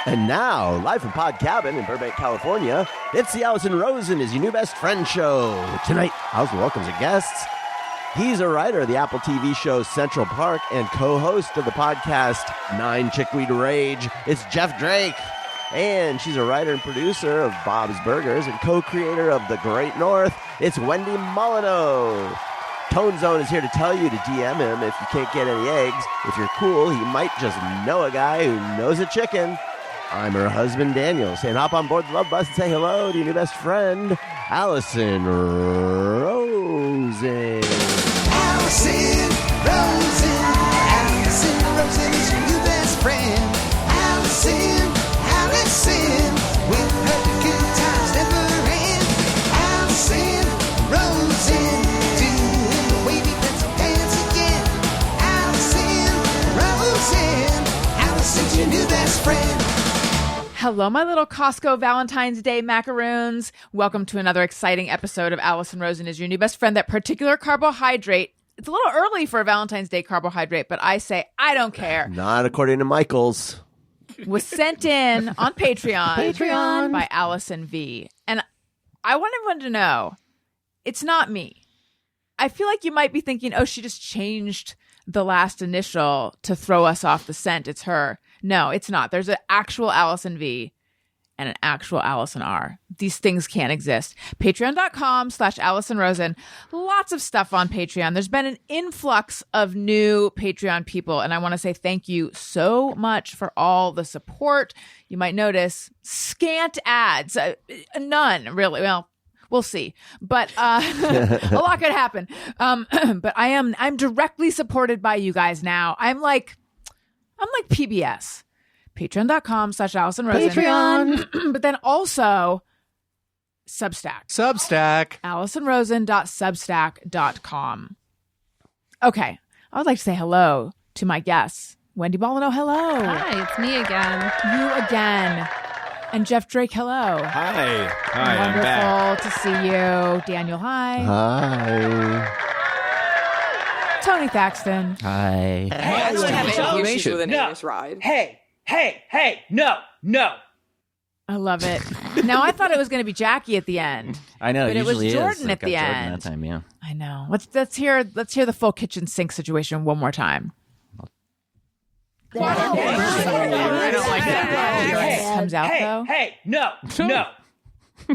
And now, live from Pod Cabin in Burbank, California, it's the Allison Rosen is Your New Best Friend show. Tonight, Allison welcomes her guests. He's a writer of the Apple TV show Central Park and co-host of the podcast 9 Chickweed Rage. It's Jeff Drake. And she's a writer and producer of Bob's Burgers and co-creator of The Great North. It's Wendy Molyneux. Tone Zone is here to tell you to DM him if you can't get any eggs. If you're cool, he might just know a guy who knows a chicken. I'm her husband, Daniel, saying hop on board the Love Bus and say hello to your new best friend, Allison Rosen. Allison Rosen. Allison Rosen is your new best friend. Allison, with her good times never end. Allison Rosen, doing the wavy pencil dance again. Allison Rosen. Allison's your new best friend. Hello, my little Costco Valentine's Day macaroons. Welcome to another exciting episode of Allison Rosen is Your New Best Friend. That particular carbohydrate, it's a little early for a Valentine's Day carbohydrate, but I say I don't care. Not according to Michaels. Was sent in on Patreon by Allison V. And I want everyone to know, it's not me. I feel like you might be thinking, oh, she just changed the last initial to throw us off the scent. It's her. No, it's not. There's an actual Allison V and an actual Allison R. These things can't exist. Patreon.com/Allison Rosen. Lots of stuff on Patreon. There's been an influx of new Patreon people, and I want to say thank you so much for all the support. You might notice scant ads. None, really. Well, we'll see. But a lot could happen. But I'm directly supported by you guys now. I'm like PBS. Patreon.com/Allison Rosen. Patreon. But then also Substack. AllisonRosen.substack.com. Okay. I would like to say hello to my guests. Wendy Molyneux, hello. Hi, it's me again. You again. And Jeff Drake, hello. Hi, Wonderful I'm back. to see you. Daniel, hi. Hi. Tony Thaxton. Hi. I don't have any issues with an Anus ride. Hey, no. I love it. Now, I thought it was going to be Jackie at the end. I know, But it was usually Jordan is. at the Jordan end. that time, yeah. I know. Let's hear the full kitchen sink situation one more time. I don't like that. Comes out though. No.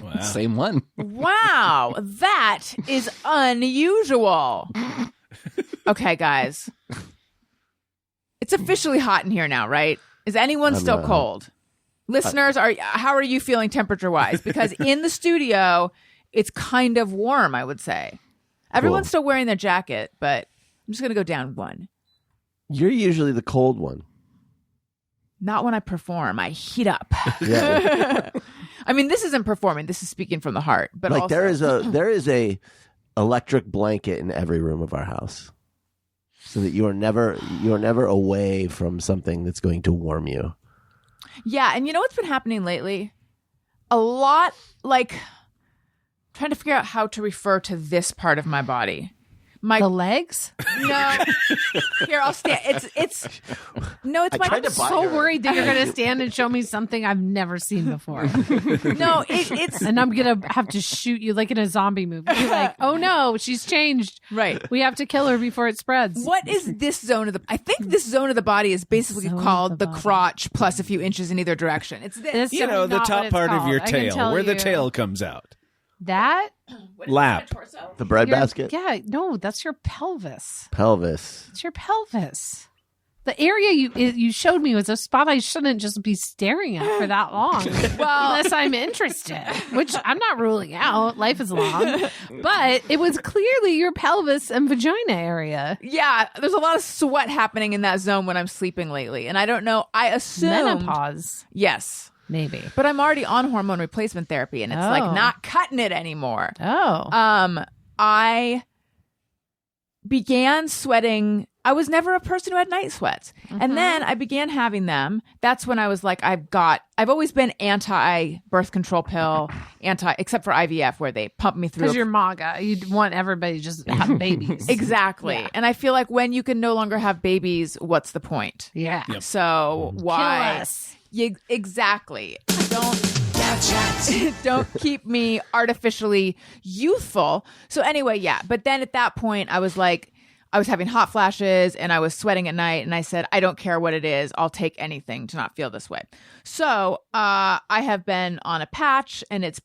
Wow. Same one. Wow, that is unusual. Okay, guys, it's officially hot in here now, right? Is anyone still cold? Listeners, how are you feeling temperature wise? Because in the studio, it's kind of warm. I would say everyone's still wearing their jacket, but I'm just gonna go down one. You're usually the cold one. Not when I perform. I heat up. Yeah. I mean, this isn't performing. This is speaking from the heart. But like also, there is a electric blanket in every room of our house, so that you are never away from something that's going to warm you. yeah. And you know what's been happening lately? A lot, like trying to figure out how to refer to this part of my body. The legs? No. Here, I'll stand. It's my. I'm so worried that you're going to stand and show me something I've never seen before. No, it's And I'm going to have to shoot you like in a zombie movie. You're like, oh no, she's changed. right. We have to kill her before it spreads. What is this zone of the? I think this zone of the body is basically Zone of called the the body. crotch plus a few inches in either direction. It's this. This You is know, the not what top it's part of called. your I can tail, tell where the you. tail comes out. That? Lap. The bread Your- basket, Yeah, no, that's your pelvis. pelvis. It's your pelvis. The area you showed me was a spot I shouldn't just be staring at for that long. Well, unless I'm interested, which I'm not ruling out. Life is long. But it was clearly your pelvis and vagina area. Yeah, there's a lot of sweat happening in that zone when I'm sleeping lately, and I don't know. I assume Menopause, Yes, maybe. but I'm already on hormone replacement therapy, and it's Oh. like not cutting it anymore. Oh. I began sweating. I was never a person who had night sweats. And then I began having them. That's when I was like, I've always been anti birth control pill, except for IVF where they pump me through. Because you're MAGA. You want everybody to just have babies. Exactly. Yeah. And I feel like when you can no longer have babies, what's the point? Yeah. So why? Kill us. Exactly. Don't keep me artificially youthful. So anyway, yeah. But then at that point, I was like, I was having hot flashes and I was sweating at night. And I said, I don't care what it is. I'll take anything to not feel this way. So I have been on a patch, and it's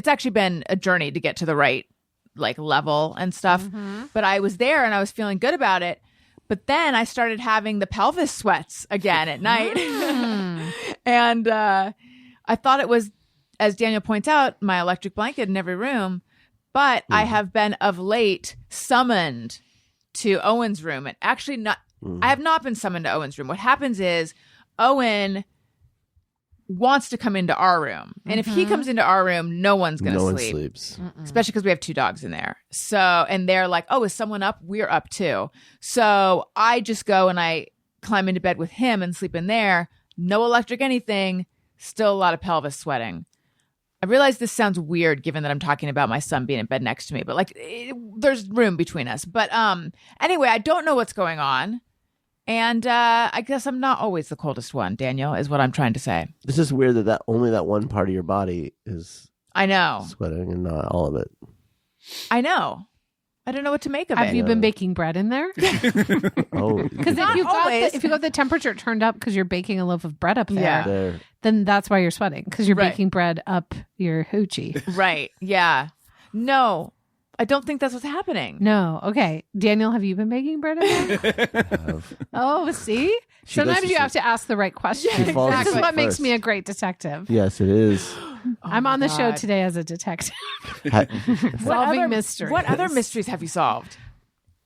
actually been a journey to get to the right like level and stuff. Mm-hmm. But I was there and I was feeling good about it. But then I started having the pelvis sweats again at night. And I thought it was, as Daniel points out, my electric blanket in every room. But I have been of late summoned to Owen's room. And actually not, I have not been summoned to Owen's room. What happens is Owen wants to come into our room. And if he comes into our room, no one's going to sleep. No one sleeps. Especially because we have 2 dogs in there. So, and they're like, oh, is someone up? We're up too. So I just go and I climb into bed with him and sleep in there. No electric anything. Still a lot of pelvis sweating. I realize this sounds weird given that I'm talking about my son being in bed next to me, but like there's room between us. But anyway, I don't know what's going on. And I guess I'm not always the coldest one, Daniel, is what I'm trying to say. It's just weird that only that one part of your body is I know sweating and not all of it. I know. I don't know what to make of it. Have you been baking bread in there? Oh, because if you got the temperature turned up because you're baking a loaf of bread up there, then that's why you're sweating, because you're baking bread up your hoochie. Right. Yeah. No, I don't think that's what's happening. No. Okay. Daniel, have you been baking bread in there? Oh, see? Sometimes you have to ask the right question. Yeah, This is what makes me a great detective. Yes, it is. I'm on the show today as a detective. Solving mysteries. What other mysteries have you solved?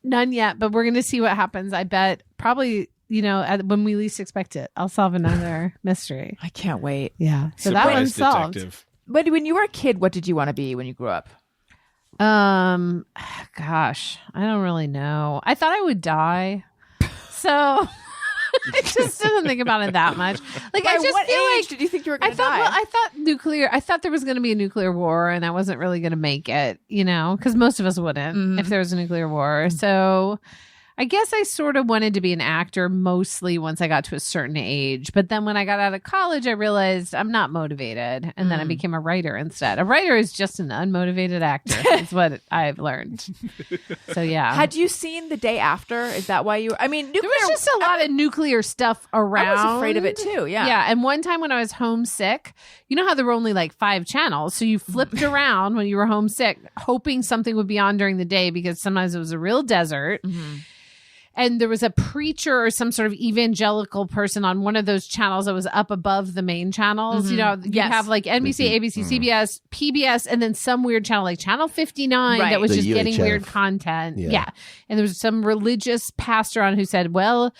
None yet, but we're going to see what happens. I bet probably, when we least expect it, I'll solve another mystery. I can't wait. Yeah. So that one's solved. But when you were a kid, what did you want to be when you grew up? Gosh, I don't really know. I thought I would die. So I just didn't think about it that much. Like, By I just what feel age like did you think you were going to die? Well, I thought there was going to be a nuclear war, and I wasn't really going to make it, because most of us wouldn't if there was a nuclear war. So I guess I sort of wanted to be an actor mostly once I got to a certain age. But then when I got out of college, I realized I'm not motivated. And then I became a writer instead. A writer is just an unmotivated actor, is what I've learned. So, yeah. Had you seen The Day After? Is that why you were? I mean, nuclear, there was just a lot of nuclear stuff around. I was afraid of it too, yeah. Yeah, and one time when I was homesick, you know how there were only like 5 channels? So you flipped around when you were homesick, hoping something would be on during the day, because sometimes it was a real desert. And there was a preacher or some sort of evangelical person on one of those channels that was up above the main channels. You have like NBC, ABC, CBS, PBS, and then some weird channel like Channel 59 that was just getting weird content. Yeah. And there was some religious pastor on who said, well,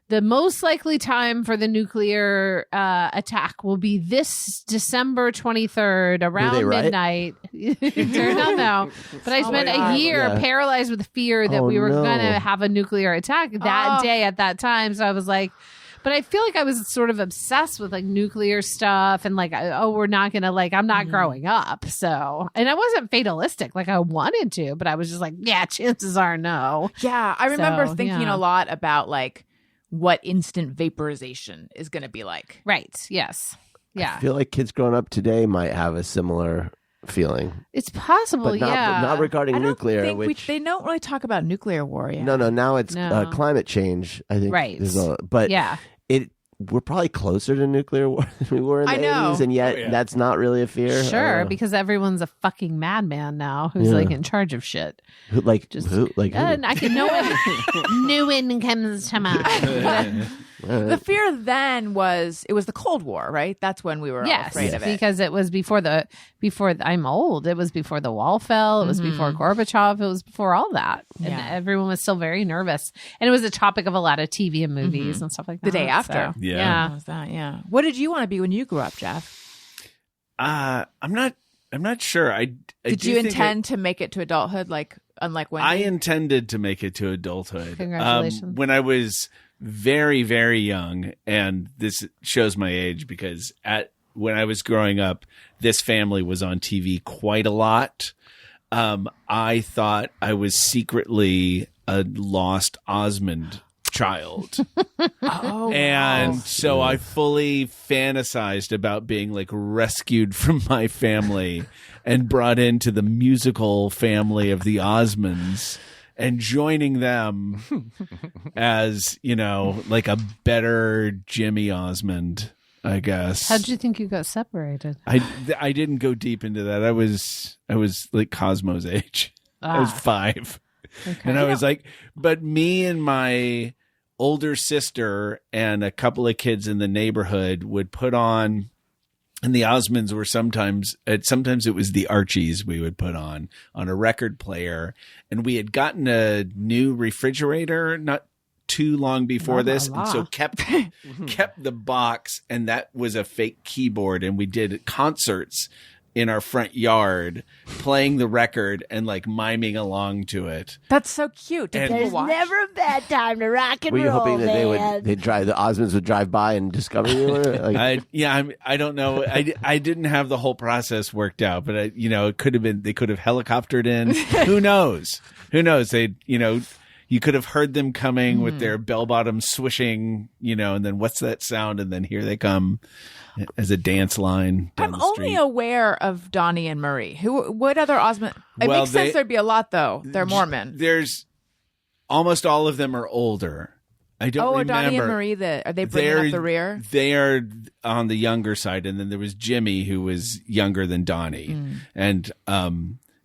the most likely time for the nuclear attack will be this December 23rd around midnight. Turned out no. But I spent a year paralyzed with fear that we were going to have a nuclear attack that day at that time. So I was like, but I feel like I was sort of obsessed with like nuclear stuff and like, we're not going to I'm not growing up. So, and I wasn't fatalistic like I wanted to, but I was just like, yeah, chances are no. Yeah. I remember thinking a lot about like, what instant vaporization is going to be like. Right. Yes. Yeah. I feel like kids growing up today might have a similar feeling. It's possible, but not regarding nuclear. They don't really talk about nuclear war yet. No. Now it's climate change, I think. Right. But we're probably closer to nuclear war than we were in the 80s, and yet that's not really a fear. Sure, because everyone's a fucking madman now who's like in charge of shit. Who? I can no one comes to mind. The fear then was the Cold War, right? That's when we were all afraid of it. Because it was before I'm old. It was before the wall fell. It was before Gorbachev. It was before all that. And everyone was still very nervous. And it was a topic of a lot of TV and movies and stuff like that. The Day After. So, yeah. Was that, yeah. What did you want to be when you grew up, Jeff? I'm not sure. Did you intend to make it to adulthood, unlike Wendy? I intended to make it to adulthood. Congratulations. When I was very, very young, and this shows my age because when I was growing up, this family was on TV quite a lot. I thought I was secretly a lost Osmond child. And so I fully fantasized about being like rescued from my family and brought into the musical family of the Osmonds and joining them as, you know, like a better Jimmy Osmond, I guess. How'd you think you got separated? I didn't go deep into that. I was like Cosmo's age. I was 5. Okay. And I was like, but me and my older sister and a couple of kids in the neighborhood would put on, and the Osmonds were sometimes it was the Archies we would put on a record player. And we had gotten a new refrigerator not too long before this. And so kept the box, and that was a fake keyboard. And we did concerts in our front yard playing the record and like miming along to it. That's so cute. Did And- people There's watch? never a bad time to rock and Were you roll, hoping that man. the Osmonds would drive by and discover you? Or, like, I don't know. I didn't have the whole process worked out, but it could have been, they could have helicoptered in. Who knows? They, you could have heard them coming with their bell bottoms swishing, and then what's that sound? And then here they come as a dance line down I'm the street. only aware of Donnie and Marie. What other Osmond? It Well, makes sense there'd be a lot, though. They're Mormon. There's almost all of them are older. I don't Are remember. Donnie and Marie, are they bringing up the rear? They are on the younger side, and then there was Jimmy, who was younger than Donnie, and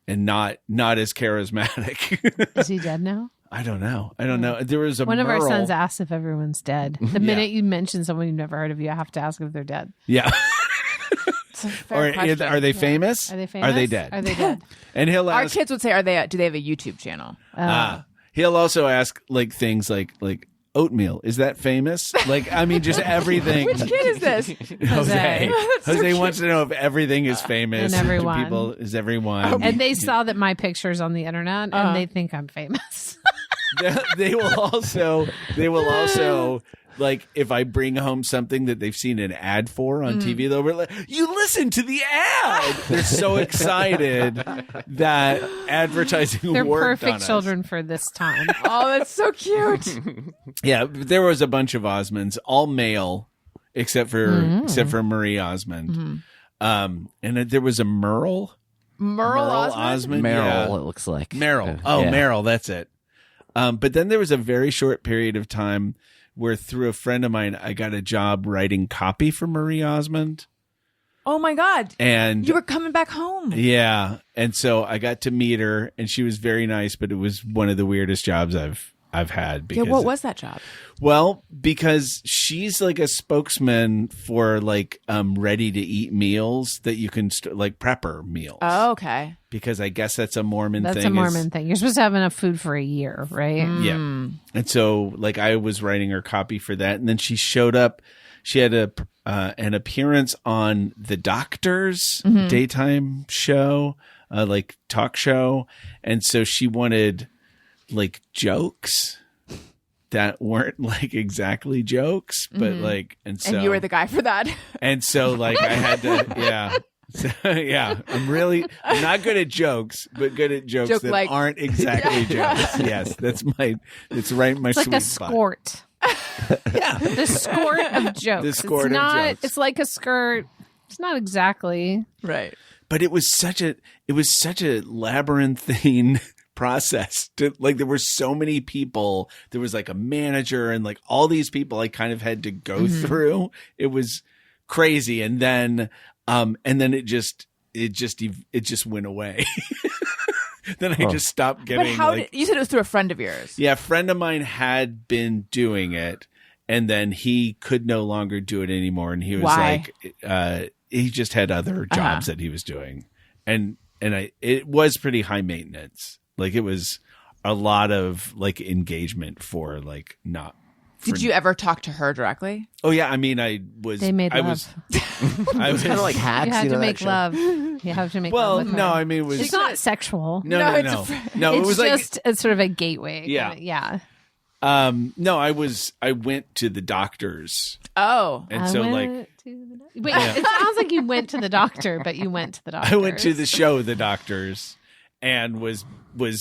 not as charismatic. Is he dead now? I don't know. There was One of our Merle. sons asked if everyone's dead. The minute you mention someone you've never heard of, you have to ask if they're dead. Yeah. It's a fair question. Are they famous? Are they famous? Are they dead? Are they dead? And he'll Our ask. kids would say, do they have a YouTube channel? He'll also ask like things like oatmeal. Is that famous? Like, I mean, just everything. Which kid is this? Jose. That's so Jose cute. wants to know if everything is famous. And everyone. To people, is everyone. And they saw that my picture's on the internet, and they think I'm famous. They will also like if I bring home something that they've seen an ad for on TV, they'll be like, "You listen to the ad!" They're so excited that advertising They're worked on perfect us. children for this time. Oh, that's so cute. Yeah, there was a bunch of Osmonds, all male, except for Marie Osmond. And then there was a Merle Osmond. Meryl, Yeah. it looks like. Meryl. Oh, Yeah. Meryl, that's it. But then there was a very short period of time where through a friend of mine, I got a job writing copy for Marie Osmond. Oh, my God. And You were coming back home. yeah. And so I got to meet her, and she was very nice, but it was one of the weirdest jobs I've had. Because What was that job? Well, because she's like a spokesman for like ready to eat meals that you can like prepper meals. Oh, okay. Because I guess that's a Mormon thing. That's a Mormon thing. You're supposed to have enough food for a year, right? Yeah. And so like I was writing her copy for that, and then she showed up. She had an appearance on The Doctor's daytime show, like talk show, and so she wanted like jokes that weren't like exactly jokes, but like, and so And you were the guy for that. and so like I had to, yeah. So, yeah, I'm not good at jokes, but good at jokes Joke that like- aren't exactly jokes. Yes, it's right in my It's like sweet a spot. skort. Yeah. The skort of jokes. The skort it's of not, jokes. It's like a skirt. It's not exactly. Right. But it was such a labyrinthine process. Like there were so many people. There was like a manager and like all these people I kind of had to go through. It was crazy. And then it just went away. Then I just stopped But getting. how like, did you said it was through a friend of yours? yeah, a friend of mine had been doing it, and then he could no longer do it anymore. And he was Why? like, he just had other jobs that he was doing, and it was pretty high maintenance. Like it was a lot of like engagement for like not. Did you ever talk to her directly? Oh yeah, I mean, I was. They made I love. was. I was Kind of like hacks. You have to that make show? love. You have to make Well, love with no, her. I mean, it was. It's not sexual. No. it's No, It's it was just a sort of a gateway. Yeah. Yeah. no, I went to the doctors, Oh. and I so like. went to the Wait, it sounds like you went to the doctor, but you went to the doctor. I went to the show, The Doctors, and was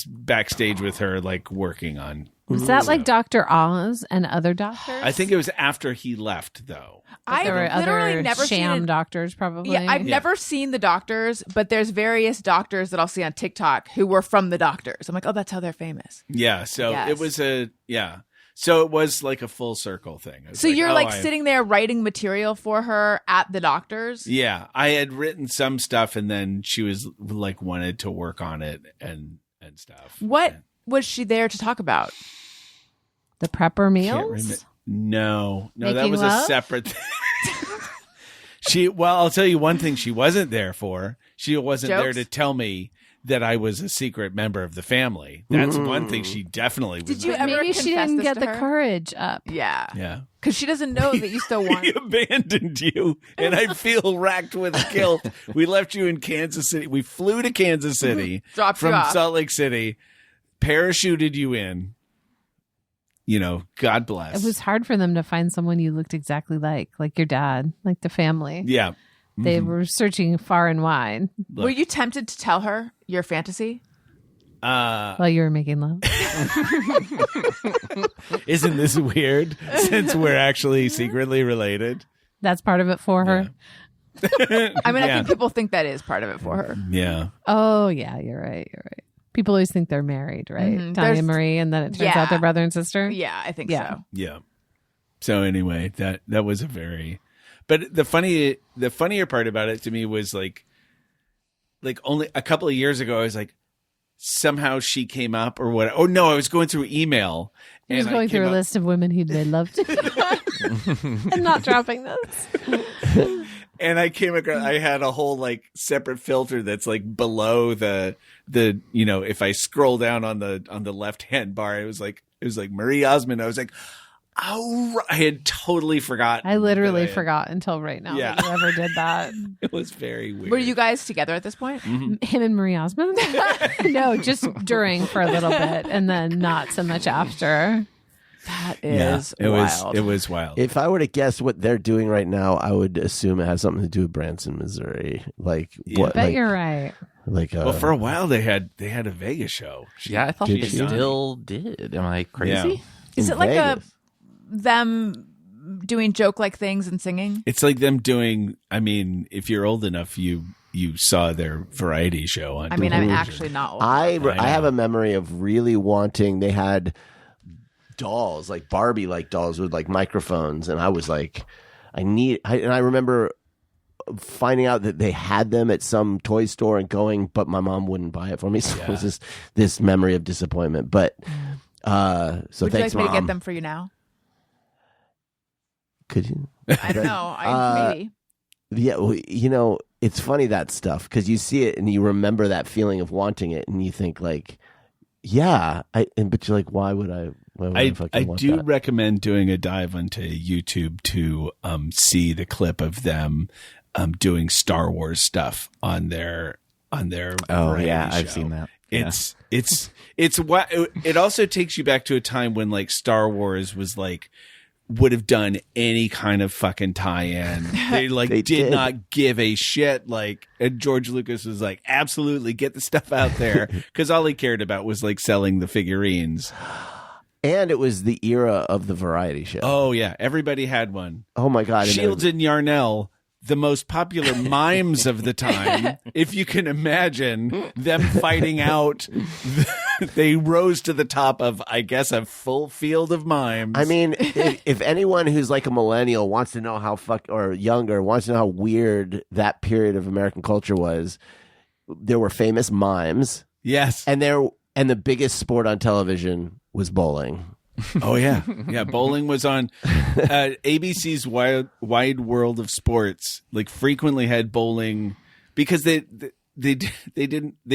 backstage with her, like working on Was that like Dr. Oz and other doctors? I think it was after he left, though. There were literally other never sham seen doctors, probably. Yeah, I've never seen the doctors, but there's various doctors that I'll see on TikTok who were from the doctors. I'm like, oh, that's how they're famous. Yeah, so Yes. it was so it was like a full circle thing. It was So you're like I- sitting there writing material for her at the doctors? Yeah, I had written some stuff, and then she was like wanted to work on it and stuff. What was she there to talk about? The prepper Can't meals? remember. No, that Making was love? a separate thing. I'll tell you one thing she wasn't there for. She wasn't there Jokes? to tell me that I was a secret member of the family. That's one thing she definitely was. Did you not. ever Maybe she confess didn't this get to the her? courage up. Yeah. Yeah. Because she doesn't know that you still want We abandoned you, and I feel racked with guilt. We left you in Kansas City. We flew to Kansas City Dropped you from off. Salt Lake City, parachuted you in. God bless. It was hard for them to find someone you looked exactly like your dad, like the family. Yeah. They were searching far and wide Were you tempted to tell her your fantasy? while you were making love. Isn't this weird? Since we're actually secretly related. That's part of it for her. I mean, I Yeah. think people think that is part of it for her. Yeah. Oh, yeah, you're right. People always think they're married, right? Mhm. Tanya There's- and Marie, and then it turns Yeah. out they're brother and sister. Yeah, I think Yeah. so. Yeah. So anyway, that was a very, but the funnier part about it to me was like only a couple of years ago, I was like, somehow she came up or what? Oh no, I was going through email. He was and I going through came a up- list of women he'd made love to. and not dropping this. And I came across, I had a whole like separate filter that's like below the if I scroll down on the left hand bar, it was like Marie Osmond. I was like, oh, I had totally forgotten. I literally that I had- forgot until right now Yeah. that you ever did that. It was very weird. Were you guys together at this point? Mm-hmm. Him and Marie Osmond? No, just during for a little bit and then not so much after. That Yeah, is it wild. was wild. If I were to guess what they're doing right now, I would assume it has something to do with Branson, Missouri. Like Yeah. what? Bet Like, you're right. like well, for a while they had a Vegas show. Yeah, I thought Did they she? still did. Am I crazy? Yeah. Is in it like Vegas. them doing joke-like things and singing? It's like them doing. I mean, if you're old enough, you saw their variety show on. I mean, I'm television. actually not old. I know. have a memory of really wanting. They had dolls, like Barbie like dolls with like microphones, and I was like, and I remember finding out that they had them at some toy store and going, but my mom wouldn't buy it for me. So it was this memory of disappointment. But so Would you thanks, like me to Mom. get them for you now? Could you? I don't know. Maybe. Yeah, well, it's funny, that stuff, because you see it and you remember that feeling of wanting it, and you think like, yeah, but you're like, why would I fucking I want do that? recommend doing a dive onto YouTube to see the clip of them doing Star Wars stuff on their Oh variety yeah, I've show. seen that. Yeah. It's what it also takes you back to a time when like Star Wars was like would have done any kind of fucking tie-in. They like They did did. not give a shit. Like, and George Lucas was like, absolutely get the stuff out there, because all he cared about was like selling the figurines. And it was the era of the variety show. Oh yeah, everybody had one. Oh my god! and Shields and Yarnell, the most popular mimes of the time. If you can imagine them fighting out, they rose to the top of, I guess, a full field of mimes. I mean, if anyone who's like a millennial wants to know how or younger wants to know how weird that period of American culture was, there were famous mimes, yes. and the biggest sport on television was bowling. Oh yeah, yeah. Bowling was on ABC's Wide World of Sports. Like frequently had bowling because they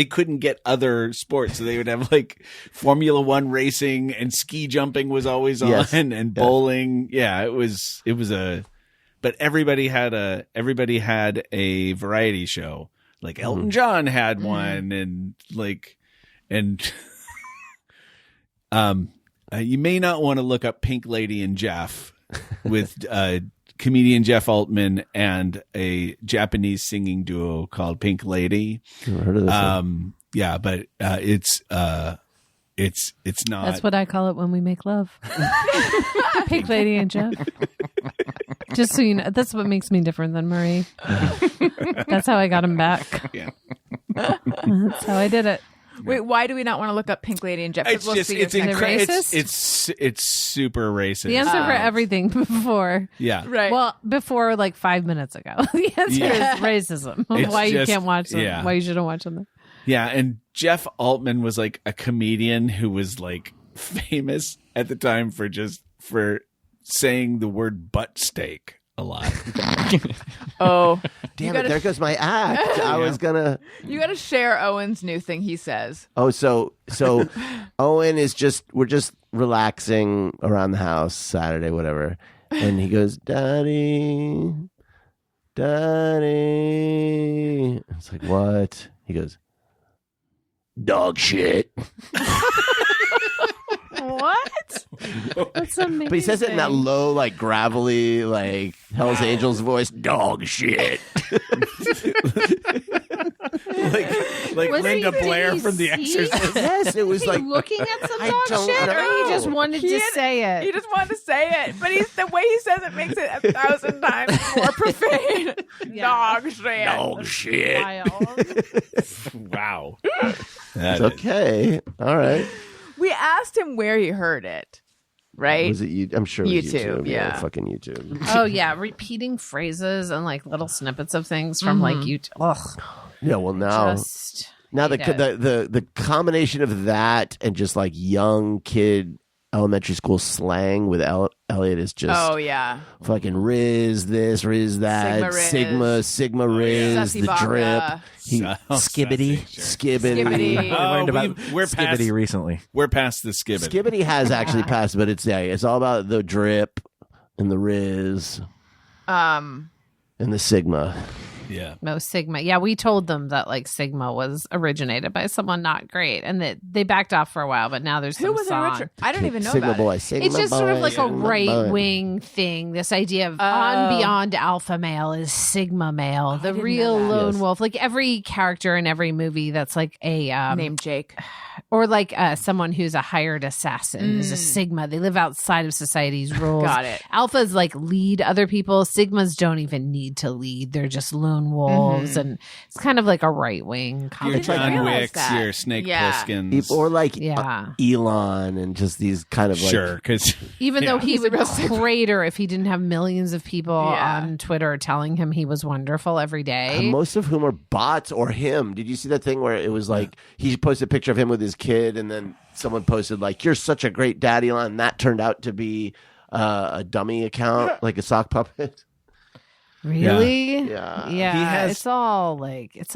couldn't get other sports, so they would have like Formula One racing and ski jumping was always on, Yes. and bowling. Yeah, it was a. But everybody had a variety show. Like Elton John had one, and you may not want to look up Pink Lady and Jeff with comedian Jeff Altman and a Japanese singing duo called Pink Lady. Never heard of this one. Yeah, but it's it's not. That's what I call it when we make love. Pink Lady and Jeff. Just so you know, that's what makes me different than Marie. That's how I got him back. Yeah. That's how I did it. Wait, why do we not want to look up Pink Lady and Jeff? It's We'll just see it's if next- racist. It's super racist. The answer for everything before. Yeah. Right. Well, before like 5 minutes ago. The answer is racism. It's Why you just- can't watch them. yeah. Why you shouldn't watch them. Yeah, and Jeff Altman was like a comedian who was like famous at the time for saying the word butt steak a lot. Oh, Damn it, there goes my act. I was gonna. you got to share Owen's new thing he says. Oh, so Owen is we're just relaxing around the house Saturday, whatever. And he goes, Daddy. It's like, what? He goes, dog shit. What? That's amazing. But he says it in that low, like gravelly, like Hell's Angels voice, dog shit. like Was Linda he- Blair did he from The see- Exorcist. Yes, it was Was he like looking at some I dog don't shit, or know. he just wanted to say it? He just wanted to say it, but the way he says it makes it 1,000 times more profane. Yeah. Dog shit. dog shit. Wild. Wow. It's okay. All right. We asked him where he heard it, right? Was it you? I'm sure it was YouTube, YouTube. yeah. Fucking YouTube. Oh yeah, repeating phrases and like little snippets of things from like YouTube. Ugh, Yeah, well now hate it. the combination of that and just like young kid elementary school slang with Elliot is just Oh yeah. fucking Riz this, Riz that, Sigma Riz, Sussy the vodka. drip, Skibbity. Skibbity. Oh, Learned about we're past Skibbity recently. We're past the skibbity. Skibbity has actually passed, but it's all about the drip and the Riz and the Sigma. Yeah. Most Sigma. Yeah, we told them that like Sigma was originated by someone not great, and that they backed off for a while. But now there's Who some was song. Richard? I don't even know Sigma about boy, it. Sigma It's just sort of boy, like a Sigma boy. right wing thing. This idea of on beyond alpha male is Sigma male, the didn't real know that. lone Yes. wolf. Like every character in every movie that's like a Named Jake. or like someone who's a hired assassin is a Sigma. They live outside of society's rules. Got it. Alphas like lead other people. Sigmas don't even need to lead. They're just lone wolves, and it's kind of like a right wing. Your didn't John realize Wicks, that. your Snake Yeah. Plisskens. Or like Yeah. Elon and just these kind of like Sure, because Even though he He's a would real Sigma. crater if he didn't have millions of people Yeah. on Twitter telling him he was wonderful every day. most of whom are bots or him. Did you see that thing where it was like he posted a picture of him with his kid, and then someone posted like, "You're such a great daddy," and that turned out to be a dummy account, like a sock puppet. Really? Yeah. Yeah. He has- it's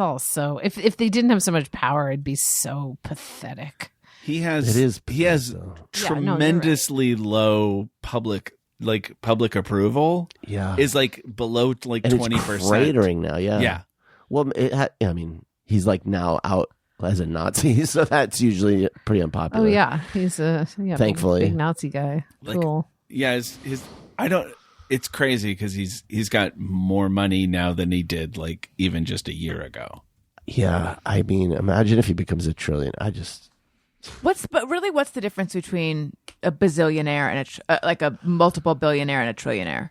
all so if they didn't have so much power, it'd be so pathetic. he has It is he has though. Yeah, no, you're right. tremendously low public approval. Yeah, Is like below like and it's 20%. cratering now. Yeah, Yeah. Well, I mean, he's like now out as a Nazi, so that's usually pretty unpopular. Oh yeah, he's a Thankfully. big Nazi guy. Like- Cool. Yeah, his I don't. It's crazy because he's got more money now than he did like even just a year ago. Yeah, I mean, imagine if he becomes a trillion. What's the difference between a bazillionaire and like a multiple billionaire and a trillionaire?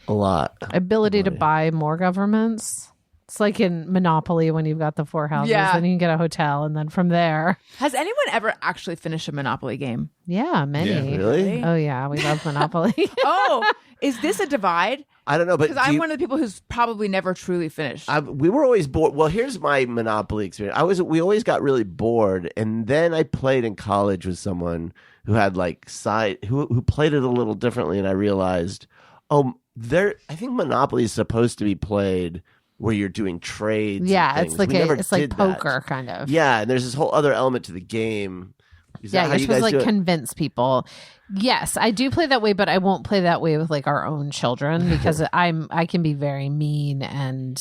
A lot. Ability to buy more governments. It's like in Monopoly when you've got the 4 houses, Yeah. then you can get a hotel, and then from there, Has anyone ever actually finished a Monopoly game? yeah, many. Yeah. Really? Oh yeah, we love Monopoly. Oh, is this a divide? I don't know, but Because I'm one of the people who's probably never truly finished. we were always bored. Well, here's my Monopoly experience. We always got really bored, and then I played in college with someone who had like who played it a little differently, and I realized, I think Monopoly is supposed to be played where you're doing trades. and Yeah, things. it's like We never it's like did that. poker kind of. Yeah, and there's this whole other element to the game. Is that Yeah, how you're you supposed guys to like do it? convince people. Yes, I do play that way, but I won't play that way with like our own children because I can be very mean and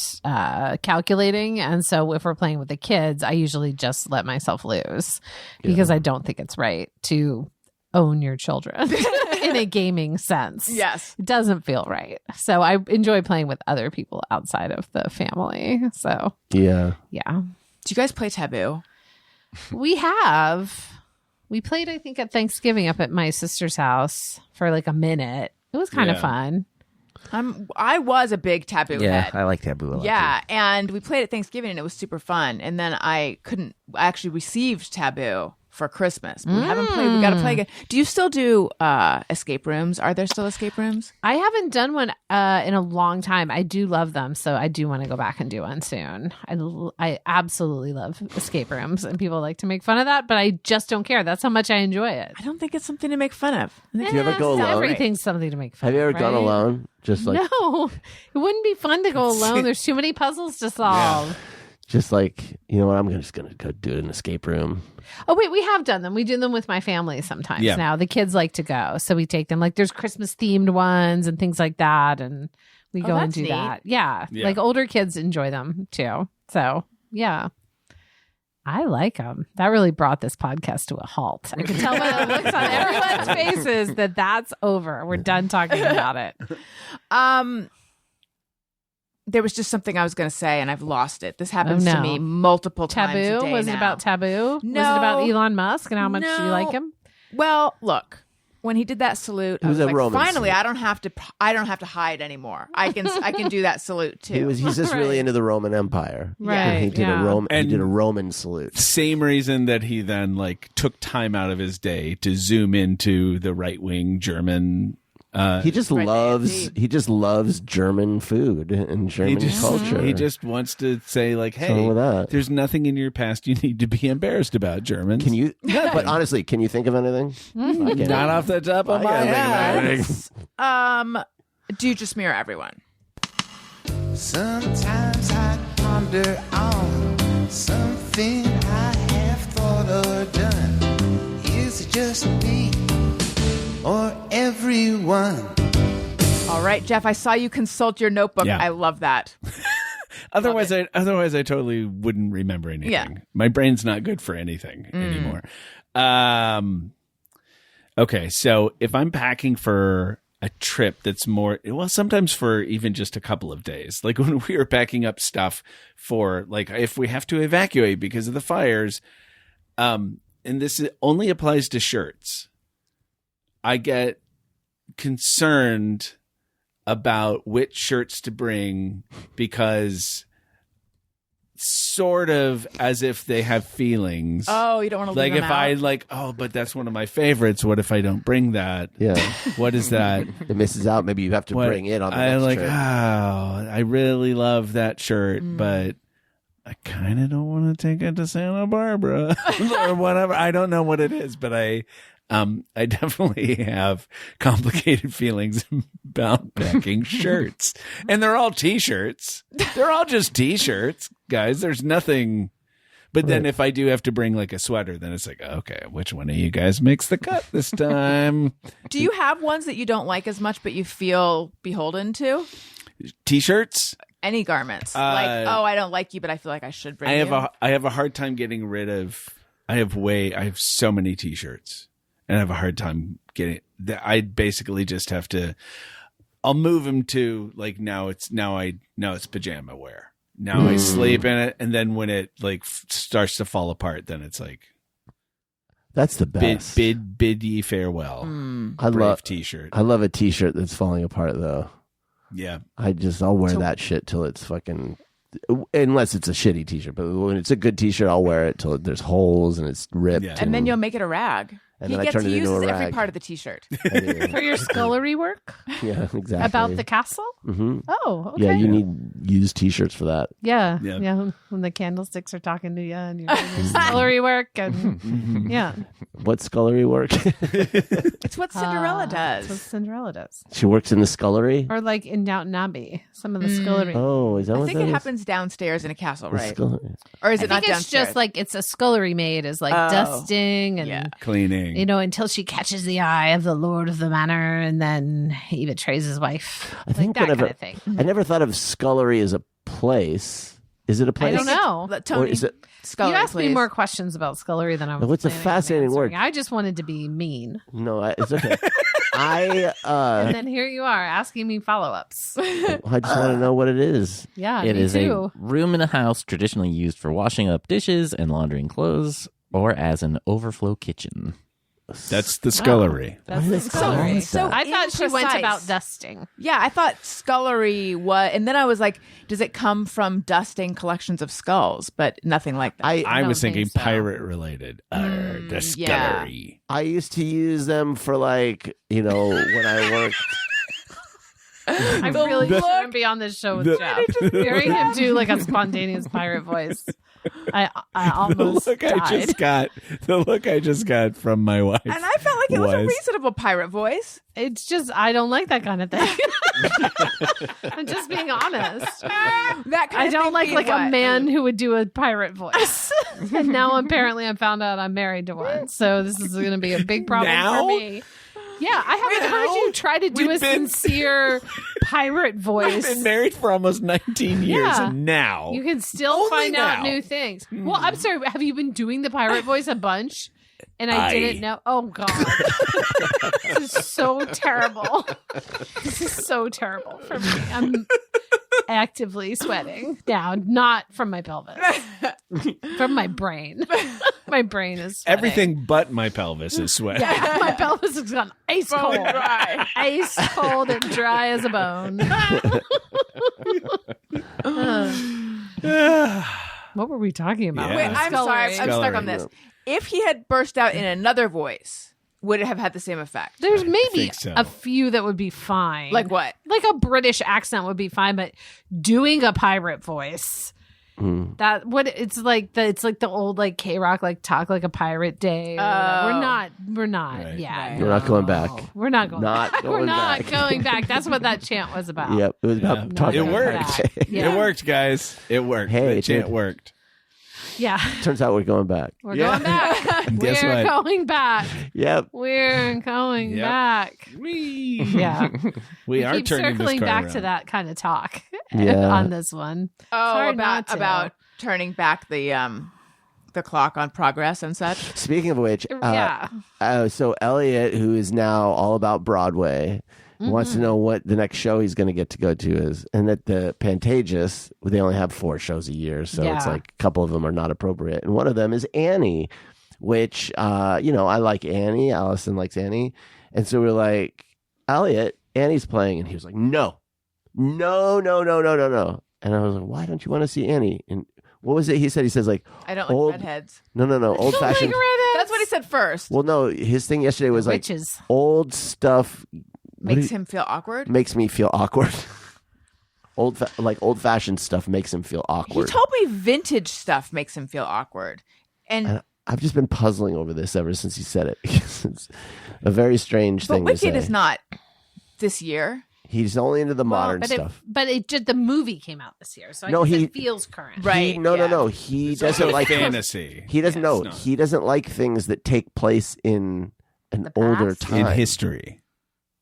calculating, and so if we're playing with the kids, I usually just let myself lose because I don't think it's right to own your children in a gaming sense. Yes. It doesn't feel right. So I enjoy playing with other people outside of the family. So Yeah. yeah, Do you guys play Taboo? we have. We played, I think, at Thanksgiving up at my sister's house for like a minute. It was kind of fun. I was a big Taboo head. I like Taboo a lot. Yeah, and we played at Thanksgiving and it was super fun. And then I actually received Taboo for Christmas. We haven't played. We got to play again. Do you still do escape rooms? Are there still escape rooms? I haven't done one in a long time. I do love them, so I do want to go back and do one soon. I absolutely love escape rooms, and people like to make fun of that, but I just don't care. That's how much I enjoy it. I don't think it's something to make fun of. Do you ever go alone? Everything's something to make fun Have you ever of, gone right? alone? Just like No, it wouldn't be fun to go alone. There's too many puzzles to solve. just like, you know what, I'm just gonna go do an escape room. Oh, wait, we have done them. We do them with my family sometimes now. The kids like to go. So we take them. Like there's Christmas themed ones and things like that. And we go and do that. Yeah. Like older kids enjoy them too. So yeah. I like them. That really brought this podcast to a halt. I can tell by the looks on everyone's faces that that's over. We're done talking about it. There was just something I was going to say, and I've lost it. This happens to me multiple times a Taboo? day Was now. it about Taboo? No. Was it about Elon Musk and how much do you like him? Well, look, when he did that salute, I was was a like, Roman finally, salute. I don't have to hide anymore. I can do that salute too. He's just really into the Roman Empire. Right, And he did yeah. he did a Roman salute. Same reason that he then like took time out of his day to zoom into the right wing German. He just loves German food and German culture. He just wants to say like, What's wrong with hey, that? there's nothing in your past you need to be embarrassed about, Germans. Can you? But honestly, can you think of anything? Not off the top of my head. Do just smear everyone. Sometimes I ponder on something I have thought or done. Is it just me or everyone? All right, Jeff, I saw you consult your notebook. Yeah. I love that. Otherwise, I totally wouldn't remember anything. Yeah. My brain's not good for anything anymore. Okay, so if I'm packing for a trip that's more, well, sometimes for even just a couple of days, like when we were packing up stuff for, like, if we have to evacuate because of the fires, and this only applies to shirts, I get concerned about which shirts to bring because sort of as if they have feelings. Oh, you don't want to like leave if them I out? like, oh, but that's one of my favorites. What if I don't bring that? Yeah. What is that? It misses out. Maybe you have to bring it on the I next like, trip. I really love that shirt, but I kind of don't want to take it to Santa Barbara or whatever. I don't know what it is, but I definitely have complicated feelings about packing shirts. And they're all T-shirts. They're all just T-shirts, guys. There's nothing. But then if I do have to bring like a sweater, then it's like, okay, which one of you guys makes the cut this time? Do you have ones that you don't like as much, but you feel beholden to? T-shirts? Any garments? Like, oh, I don't like you, but I feel like I should bring you. I have a hard time getting rid of. I have so many T-shirts, and I have a hard time getting. I basically just have to. I'll move them to like now it's pajama wear. Now I sleep in it, and then when it like starts to fall apart, then it's like That's the best. bid ye farewell. I Brave love T-shirt. I love a T-shirt that's falling apart though. Yeah. I'll wear that shit till it's fucking, unless it's a shitty T-shirt. But when it's a good T-shirt, I'll wear it till there's holes and it's ripped. Yeah. And then you'll make it a rag. And He then I gets turn to it into use a every rag. part of the T-shirt. For your scullery work? Yeah, exactly. About the castle? Mm-hmm. Oh, okay. Yeah, you need used T-shirts for that. Yeah. Yeah. Yeah. When the candlesticks are talking to you and you're doing your scullery work. And yeah. What scullery work? It's what Cinderella That's what does. Cinderella does. She works in the scullery. Or like in Downton Abbey, some of the scullery. Oh, is that I what think that it is? happens downstairs in a castle, The right? scullery. Or is I it not think it's downstairs? just like it's a scullery maid is like Oh. dusting and Yeah. Cleaning. until she catches the eye of the lord of the manor and then he betrays his wife. I think like that whenever kind of thing. I never thought of scullery as a place. Is it a I place? don't know. Tony, Or is it? scullery, You asked me please. more questions about scullery than I was. What's a planning on fascinating word? answering. I just wanted to be mean, No, it's okay. I and then here you are asking me follow-ups. I just want to know what it is. Yeah, It me is too. a room in a house traditionally used for washing up dishes and laundering clothes, or as an overflow kitchen. That's the scullery. That's the scullery. So I thought she went imprecise. about dusting. Yeah, I thought scullery was, and then I was like, does it come from dusting collections of skulls? But nothing like that. I was don't thinking think so. pirate related. The scullery. I used to use them for when I worked. I really shouldn't be on this show with Jeff. Hearing him do like a spontaneous pirate voice. I almost died. The look I just got from my wife. And I felt like it was a reasonable pirate voice. It's just I don't like that kind of thing. I'm just being honest. That kind I of don't thing like being a what? man who would do a pirate voice. And now apparently I found out I'm married to one. So this is going to be a big problem Now? for me. Yeah, I haven't heard you try to do a sincere pirate voice. We've been married for almost 19 years, Yeah. and now You can still Only find out now. new things. Well, I'm sorry. Have you been doing the pirate voice a bunch? And I didn't know. Oh, God. This is so terrible. This is so terrible for me. I'm actively sweating down, not from my pelvis, from my brain. My brain is sweating. everything but my pelvis is sweating. Yeah, my pelvis has gone ice cold. Dry. Ice cold and dry as a bone. What were we talking about? Yeah. Wait, I'm sorry. I'm stuck Scullery. on this. If he had burst out in another voice, would it have had the same effect? There's maybe think so. a few that would be fine. Like what? Like a British accent would be fine, but doing a pirate voice. That what it's like the old like K-Rock like talk like a pirate day. Or whatever. We're not. Right. Yeah. We're not going back. We're not going Not back. going We're not back. going back. That's what that chant was about. Yep, it was about talking It about worked. that. Yeah. It worked, guys. It worked. Hey, The it chant did. worked. Yeah. Turns out we're going back. We're Yeah. going back. Guess We're what? going back. Yep. We're going Yep. back. Wee. Yeah. We are Keep turning circling this car back to around. that kind of talk Yeah. on this one. It's Oh, hard not about to. about turning back the clock on progress and such. Speaking of which, Yeah. so Elliot, who is now all about Broadway, wants to know what the next show he's going to get to go to is. And that the Pantages, they only have 4 shows a year. So it's Yeah. like a couple of them are not appropriate. And one of them is Annie, which, I like Annie. Allison likes Annie. And so we're like, Elliot, Annie's playing. And he was like, no. And I was like, why don't you want to see Annie? And what was it? He says like, I don't like old, redheads. No, old fashioned. That's what he said first. Well, no, his thing yesterday was like Witches. old stuff Makes him feel awkward. makes me feel awkward. old fashioned stuff makes him feel He awkward. told me vintage stuff makes him feel awkward. And I've just been puzzling over this ever since he said it. It's a very strange but thing to say. Wicked is not this year. He's only into the modern But stuff. it just the movie came out this year, so I No, guess he- it feels current. Right. No. He It's doesn't also like fantasy. He doesn't know. It's not. He doesn't like things that take place in an The older past? time. in history.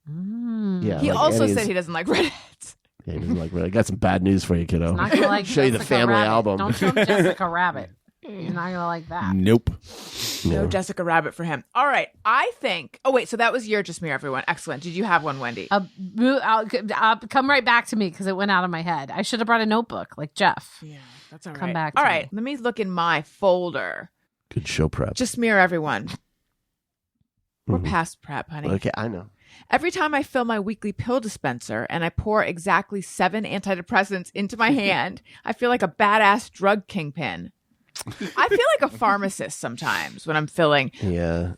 Yeah, He like also Annie's- said he doesn't like redheads. Yeah, he doesn't like. I got some bad news for you, kiddo. Not gonna like Show you the Jessica family Rabbit. album. Don't show him Jessica Rabbit. He's not gonna like that. Nope. No Jessica Rabbit for him. All right. I think. Oh, wait. So that was your Just Me, Everyone. Excellent. Did you have one, Wendy? I'll come right back to me because it went out of my head. I should have brought a notebook like Jeff. Yeah, that's all right. Come back All to right. me. Let me look in my folder. Good show prep. Just Me or Everyone. We're past prep, honey. Okay, I know. Every time I fill my weekly pill dispenser and I pour exactly 7 antidepressants into my hand, I feel like a badass drug kingpin. I feel like a pharmacist sometimes when I'm filling. Yeah.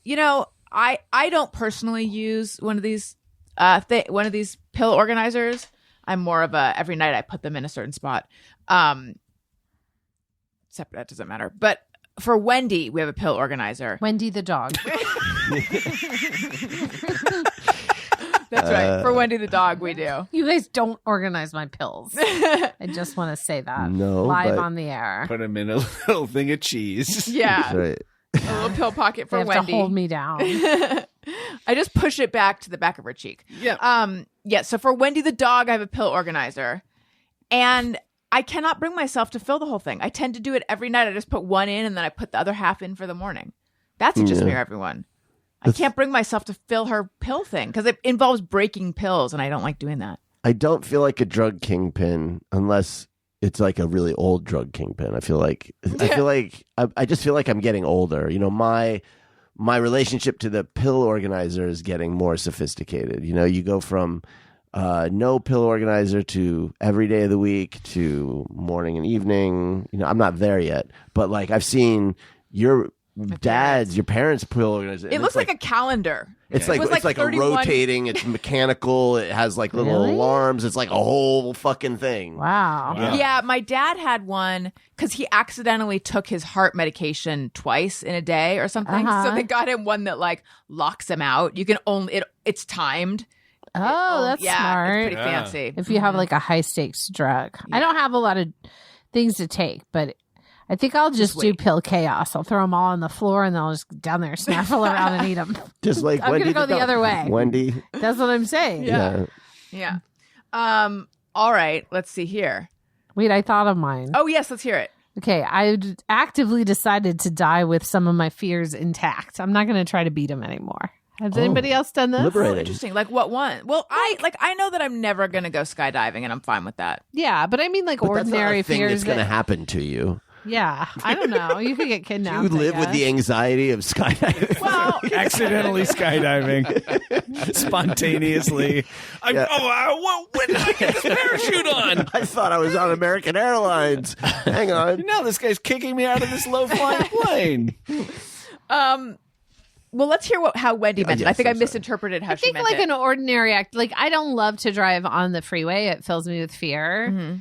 I don't personally use one of these pill organizers. I'm more of a every night I put them in a certain spot. Except that doesn't matter. But for Wendy, we have a pill organizer. Wendy the dog. That's right. For Wendy the dog, we do. You guys don't organize my pills. I just want to say that No, live but- on the air. Put him in a little thing of cheese. Yeah. That's right. A little pill pocket for They have Wendy. to hold me down. I just push it back to the back of her cheek. Yeah. Yeah. So for Wendy the dog, I have a pill organizer, and I cannot bring myself to fill the whole thing. I tend to do it every night. I just put one in, and then I put the other half in for the morning. That's just me or everyone. I can't bring myself to fill her pill thing because it involves breaking pills, and I don't like doing that. I don't feel like a drug kingpin unless it's like a really old drug kingpin. I feel like I just feel like I'm getting older. You know, my relationship to the pill organizer is getting more sophisticated. You know, you go from no pill organizer to every day of the week to morning and evening. You know, I'm not there yet, but like I've seen your parents' pill organizer. It looks like a calendar. It's like a 31 rotating. It's mechanical. It has like little alarms. It's like a whole fucking thing. Wow. Yeah, my dad had one because he accidentally took his heart medication twice in a day or something. So they got him one that like locks him out. You can only it's timed. Oh, that's smart. It's pretty fancy. If you have like a high stakes drug, I don't have a lot of things to take, but I think I'll just do pill chaos. I'll throw them all on the floor and they'll just down there snaffle around and eat them. Just like I'm Wendy. going to go the other way. Wendy. That's what I'm saying. Yeah. All right. Let's see here. Wait, I thought of mine. Oh, yes. Let's hear it. Okay. I actively decided to die with some of my fears intact. I'm not going to try to beat them anymore. Has anybody else done this? Liberating. Oh, interesting. Like what one? Well, I know that I'm never going to go skydiving and I'm fine with that. Yeah, but I mean like But ordinary that's not a thing fears. that's going to happen to you. Yeah, I don't know. You could get kidnapped. You live with the anxiety of skydiving. Well, Accidentally skydiving. Spontaneously. When did I get this parachute on? I thought I was on American Airlines. Hang on. Now this guy's kicking me out of this low-flying plane. well, let's hear how Wendy meant it. yes, I think I'm I misinterpreted how I she think meant like it. an ordinary act. Like I don't love to drive on the freeway. It fills me with fear. Mm-hmm.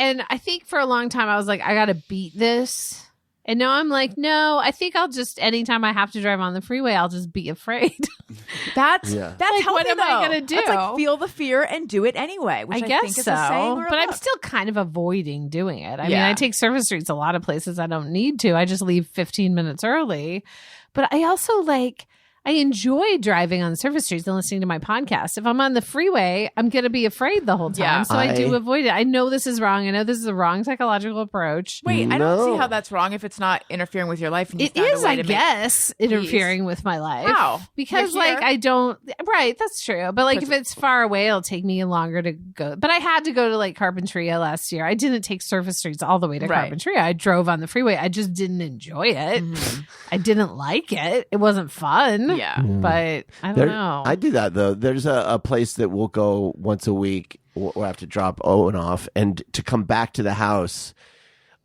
And I think for a long time I was like, I got to beat this. And now I'm like, no, I think I'll just, anytime I have to drive on the freeway, I'll just be afraid. That's Like, healthy, what am I though. gonna do? That's like feel the fear and do it anyway, which I guess think is so. a saying or a But I'm book. still kind of avoiding doing it. I mean, Yeah. I take surface streets a lot of places I don't need to. I just leave 15 minutes early. But I also I enjoy driving on the surface streets and listening to my podcast. If I'm on the freeway, I'm going to be afraid the whole time. Yeah. So I do avoid it. I know this is wrong. I know this is a wrong psychological approach. Wait, I don't see No. how that's wrong if it's not interfering with your life. And you It found a is, way I to make- guess, interfering with my life. How? Because, You're here. I don't... Right, that's true. But, if it's far away, it'll take me longer to go. But I had to go to, Carpinteria last year. I didn't take surface streets all the way to Right. Carpinteria. I drove on the freeway. I just didn't enjoy it. Mm-hmm. I didn't like it. It wasn't fun. Yeah. But I don't know. I do that though. There's a place that we'll go once a week. We'll have to drop Owen off, and to come back to the house,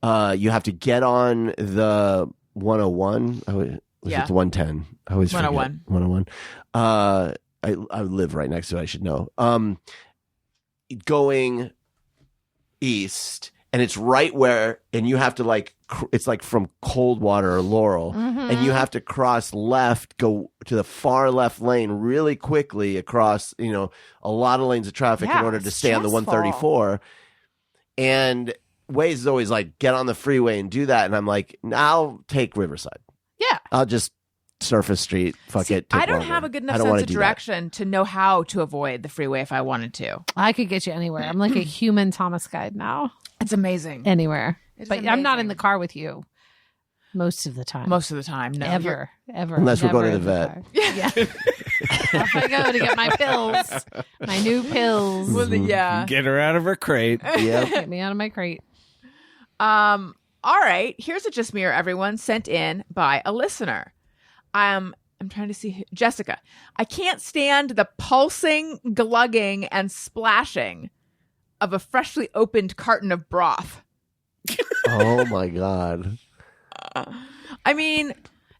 you have to get on the 101. Yeah. It's 110. I always forget. 101. 101. I live right next to it. I should know. Going east, and it's right where, and you have to it's like from Coldwater or Laurel, and you have to cross left, go to the far left lane really quickly across, a lot of lanes of traffic in order to stay on the 134. And Waze is always like, get on the freeway and do that. And I'm like, I'll take Riverside. Yeah. I'll just surface street. Fuck it. take I don't longer. have a good I enough don't wanna sense of do that. direction to know how to avoid the freeway if I wanted to. I could get you anywhere. I'm like a human Thomas guide now. It's amazing. Anywhere. It's But I'm not in amazing. the car with you most of the time. Most of the time, no. Ever. Unless we're Never going to in the vet. car. Yeah. Off I go to get my pills, my new pills. Yeah. Get her out of her crate. Yeah. Get me out of my crate. All right. Here's a Just Me or Everyone sent in by a listener. I'm trying to see Jessica. I can't stand the pulsing, glugging, and splashing of a freshly opened carton of broth. Oh my God. I mean,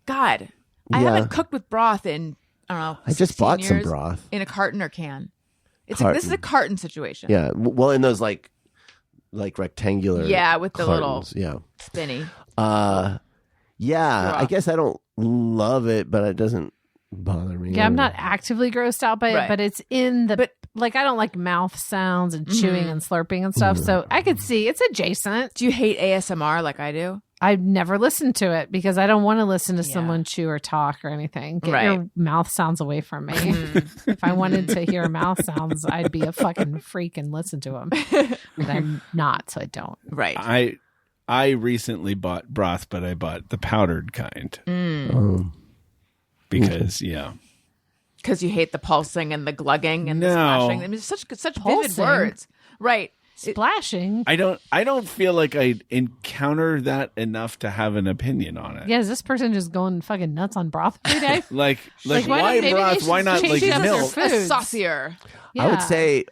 God, I Yeah. haven't cooked with broth in, I don't know. I just 16 bought some years broth. in a carton or can. This Carton. is a carton situation. Yeah. Well, in those like rectangular. Yeah, with the little cartons. Yeah. spinny. Yeah. Broth. I guess I don't love it, but it doesn't bother me. Yeah, I'm not actively grossed out by it, Right. but it's in the. But- I don't like mouth sounds and chewing and slurping and stuff. So I could see it's adjacent. Do you hate ASMR like I do? I've never listened to it because I don't want to listen to Yeah. someone chew or talk or anything. Get Right. your mouth sounds away from me. If I wanted to hear mouth sounds, I'd be a fucking freak and listen to them. But I'm not, so I don't. Right. I recently bought broth, but I bought the powdered kind because Because you hate the pulsing and the glugging and the No. splashing. I mean, such vivid Pulsing? words. Right. Splashing. I don't feel like I encounter that enough to have an opinion on it. Yeah, is this person just going fucking nuts on broth every day? Like Like, why why not- maybe they broth? should Why not change like up their milk? food. Foods. Saucier. I would Yeah. say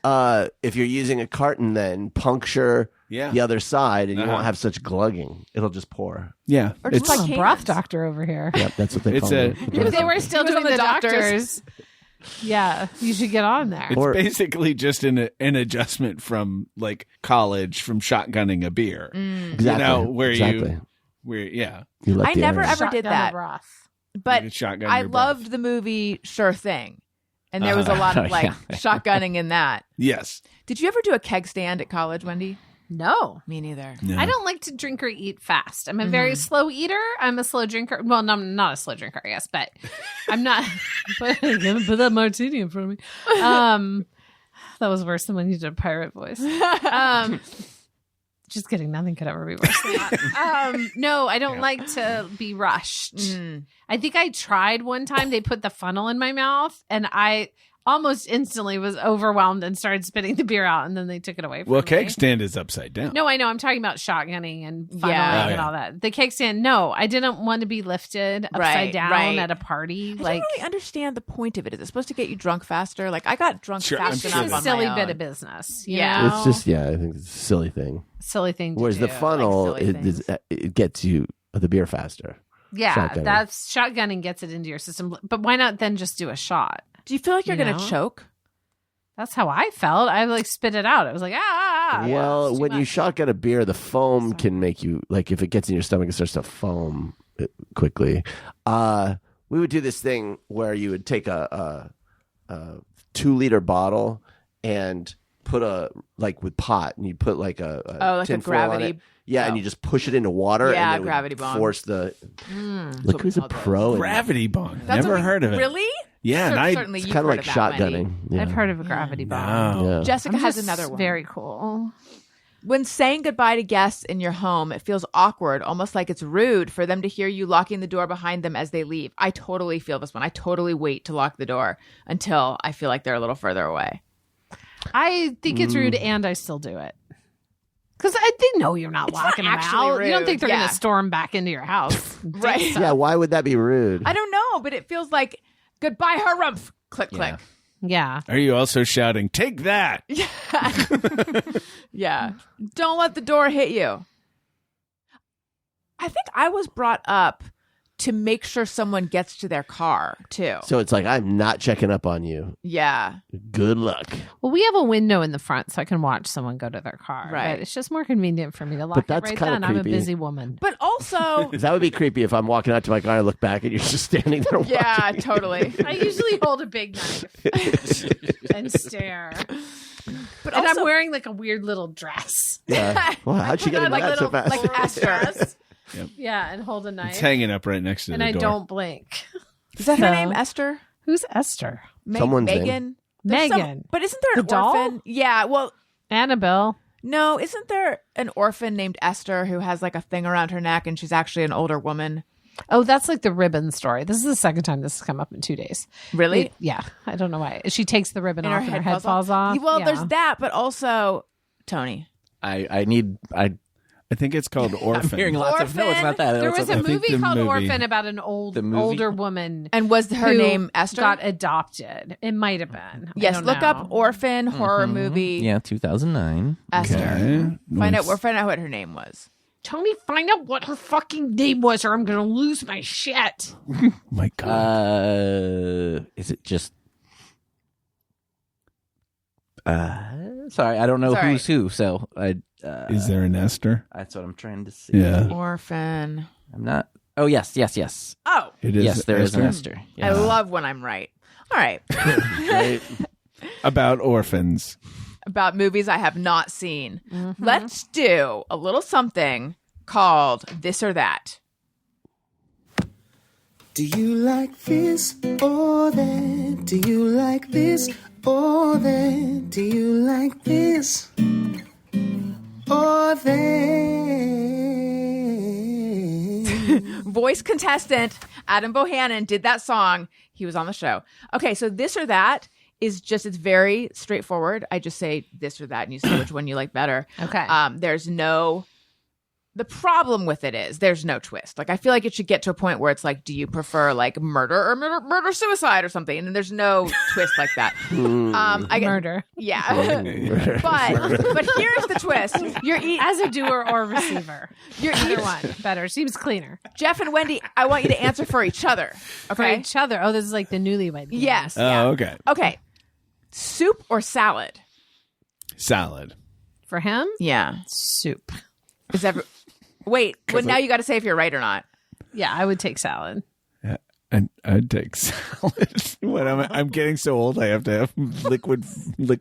if you're using a carton, then puncture Yeah. the other side, and you Uh-huh. won't have such glugging. It'll just pour. Yeah, Or just it's like Oh, cans. broth doctor over here. Yep, that's what they It's call a- it. If they were still He was doing on the the doctors, yeah, you should get on there. it's Or- basically just an adjustment from like college from shotgunning a beer. Exactly. You know, where exactly. You let I the never air in. ever did Shotgun that. the broth. But You could shotgun I your breath. loved the movie Sure Thing. And there was a lot of like Yeah. shotgunning in that. Yes. Did you ever do a keg stand at college, Wendy? No. Me neither. No. I don't like to drink or eat fast. I'm a very slow eater. I'm a slow drinker. Well, no, I'm not a slow drinker, I guess, but I'm not. But put that martini in front of me. That was worse than when you did a pirate voice. Just kidding. Nothing could ever be worse than that. No, I don't like to be rushed. I think I tried one time. They put the funnel in my mouth, and I almost instantly was overwhelmed and started spitting the beer out, and then they took it away from Well, me. keg stand is upside down. No, I know. I'm talking about shotgunning and funneling Yeah. and all that. The cake stand, no. I didn't want to be lifted upside Right, down right. at a party. I Like, don't really understand the point of it. Is it supposed to get you drunk faster? Like I got drunk Sure, fast I'm enough sure it's a on silly my bit own. of business. You Yeah. know? It's just, I think it's a silly thing. silly thing to Whereas do. the funnel, silly things. it gets you the beer faster. Yeah, shotgunning. that's shotgunning gets it into your system. But why not then just do a shot? Do you feel like you're You going know? to choke? That's how I felt. I like spit it out. I was like, Well, it's too when you much. shotgun a beer, the foam can make you, like, if it gets in your stomach, it starts to foam quickly. We would do this thing where you would take a 2-liter bottle and put with pot, and you put like a like a tin foil on gravity- it. Yeah, and oh. you just push it into water. Yeah, and it would gravity bomb. Force the. That's Look what who's we a call pro. in Gravity bong. That's Never what we- heard of it. Really? Yeah, and I Certainly It's you've kind of heard like of that, Wendy. shotgunning. Yeah. I've heard of a gravity bomb. no. Yeah. Jessica I'm has just another one. Very cool. When saying goodbye to guests in your home, it feels awkward, almost like it's rude for them to hear you locking the door behind them as they leave. I totally feel this one. I totally wait to lock the door until I feel like they're a little further away. I think it's rude, and I still do it. Because they know you're not locking them actually out. You don't rude, think they're yeah. going to storm back into your house. Right. Yeah, why would that be rude? I don't know, but it feels like goodbye, harumph. Click, click. Yeah. Are you also shouting, "Take that"? Yeah. Don't let the door hit you. I think I was brought up to make sure someone gets to their car, too. So it's like, I'm not checking up on you. Yeah. Good luck. Well, we have a window in the front so I can watch someone go to their car. Right. But it's just more convenient for me to lock But it that's right kinda then. I'm a creepy. busy woman. But also, That would be creepy if I'm walking out to my car and I look back and you're just standing there watching. yeah, totally. I usually hold a big knife and stare. But And also, I'm wearing like a weird little dress. Yeah. Wow, how'd she get into like that so little- fast? like Esther. Yeah, and hold a It's knife. hanging up right next to And the I door. don't blink. Is that her So- name, Esther? Who's Esther? Someone's name. Megan? There's Megan. But isn't there an The doll? orphan? Yeah, well, Annabelle. no, isn't there an orphan named Esther who has like a thing around her neck and she's actually an older woman? Oh, that's like the ribbon story. This is the second time this has come up in 2 days. Really? Yeah. I don't know why. She takes the ribbon And off and her head falls off. Well, Yeah. there's that, but also, Tony. I think it's called Orphan. I'm hearing lots of no, it's not that. There It's was okay. a I think movie the called movie- Orphan about an older woman. And was her who name Esther? Got adopted. It might have been. I Yes, don't look know. up orphan horror movie Yeah, 2009. Esther. Okay. Find Nice. out what her name was. Tony, find out what her fucking name was, or I'm gonna lose my shit. Oh my God. Is it just? Sorry, I don't know Sorry. who's who. So Is there an Esther? that's what I'm trying to see. Yeah. Orphan. I'm not. Oh yes. Oh, It is. Yes, there is an Esther? Esther. I Yes. love when I'm right. All right. Right? About orphans. About movies I have not seen. Let's do a little something called This or That. Do you like this or that? Do you like this or that? Do you like this or that? Voice contestant Adam Bohannon did that song. He was on the show. Okay, so This or That is just, it's very straightforward. I just say this or that, and you say which one you like better. Okay. The problem with it is there's no twist. Like, I feel like it should get to a point where it's like, do you prefer like murder or murder suicide or something? And there's no twist like that. Murder. Yeah. but here's the twist. You're as a doer or receiver. You're either one. Better. Seems cleaner. Jeff and Wendy, I want you to answer for each other. Okay. For each other. Oh, this is like the newlywed game. Yes. Oh, okay. Okay. Soup or salad? Salad. For him? Yeah. Soup. Wait, well, now you got to say if you're right or not. Yeah, I would take salad. I'd take salad. What I'm getting so old. I have to have liquid Wow,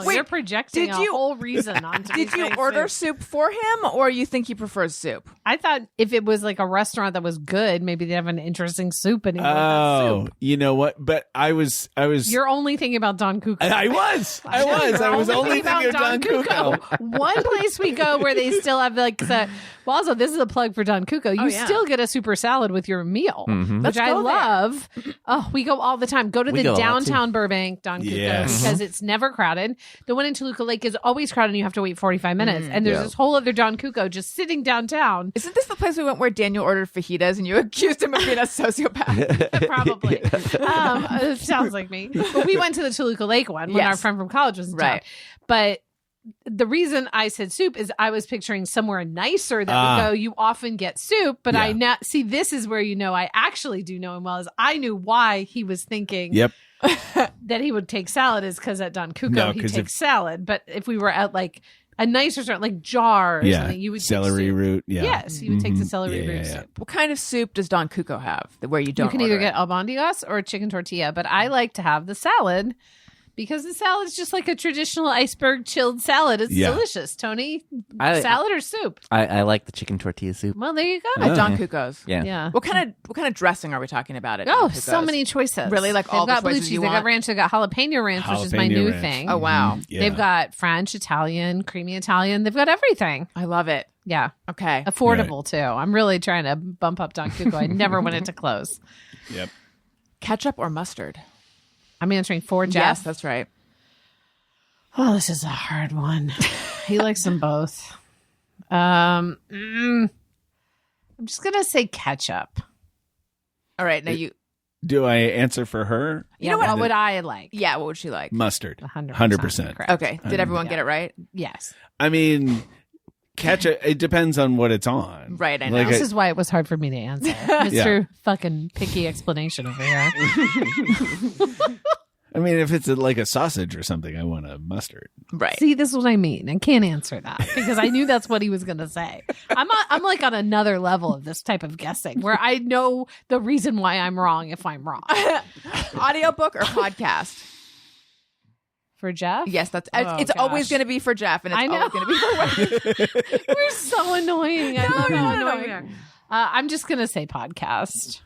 meals. you're projecting a whole reason onto Did you order soup for him, or you think he prefers soup? I thought if it was like a restaurant that was good, maybe they'd have an interesting soup. And Oh, soup. you know what? But I was. You're only thinking about Don Cuco. I was only thinking of Don Cuco. One place we go where they still have like the. Well, also this is a plug for Don Cuco. You still get a super salad with your meal, which I love. Oh, we go all the time. Go to the downtown Burbank Don Cuco because it's never crowded. The one in Toluca Lake is always crowded and you have to wait 45 minutes. And there's this whole other Don Cuco just sitting downtown. Isn't this the place we went where Daniel ordered fajitas and you accused him of being a sociopath? Probably. It sounds like me. But we went to the Toluca Lake one when our friend from college was in town. But the reason I said soup is I was picturing somewhere nicer that we go, you often get soup, but I now see this is where I actually do know him well, is I knew why he was thinking that he would take salad is because at Don Cuco he takes salad. But if we were at like a nicer restaurant like Jar or something, you would celery take soup. root. Yeah. Yes, you would take the celery root soup. What kind of soup does Don Cuco have where you don't You can either get albondigas or chicken tortilla, but I like to have the salad. Because the salad's just like a traditional iceberg chilled salad. It's delicious. Tony, salad or soup? I like the chicken tortilla soup. Well, there you go. At Don Cuco's. Yeah. What kind of dressing are we talking about at Oh, Don Cuco's? so many choices. Really? Like they've all the got blue choices cheese, you they've want? got ranch, they've got jalapeno ranch, which is my new thing. Oh, wow. Yeah. They've got French, Italian, creamy Italian. They've got everything. I love it. Yeah. Okay. Affordable, too. I'm really trying to bump up Don Cuco. I never want it to close. Yep. Ketchup or mustard? I'm answering for Jeff. Yes, that's right. Oh, this is a hard one. He likes them both. I'm just going to say ketchup. All right. Now you. Do I answer for her? You know what would I like? Yeah. What would she like? Mustard. 100%. Correct. Okay. Did everyone get it right? Yes. I mean, ketchup, it depends on what it's on. Right. I know. This is why it was hard for me to answer. Mr. fucking picky explanation over here. I mean, if it's like a sausage or something, I want a mustard. Right. See, this is what I mean. I can't answer that because I knew that's what he was going to say. I'm like on another level of this type of guessing where I know the reason why I'm wrong if I'm wrong. Audiobook or podcast? For Jeff? Yes, it's always going to be for Jeff, and it's always going to be for Wendy. We're so annoying. I love how annoying we are. I'm just going to say podcast.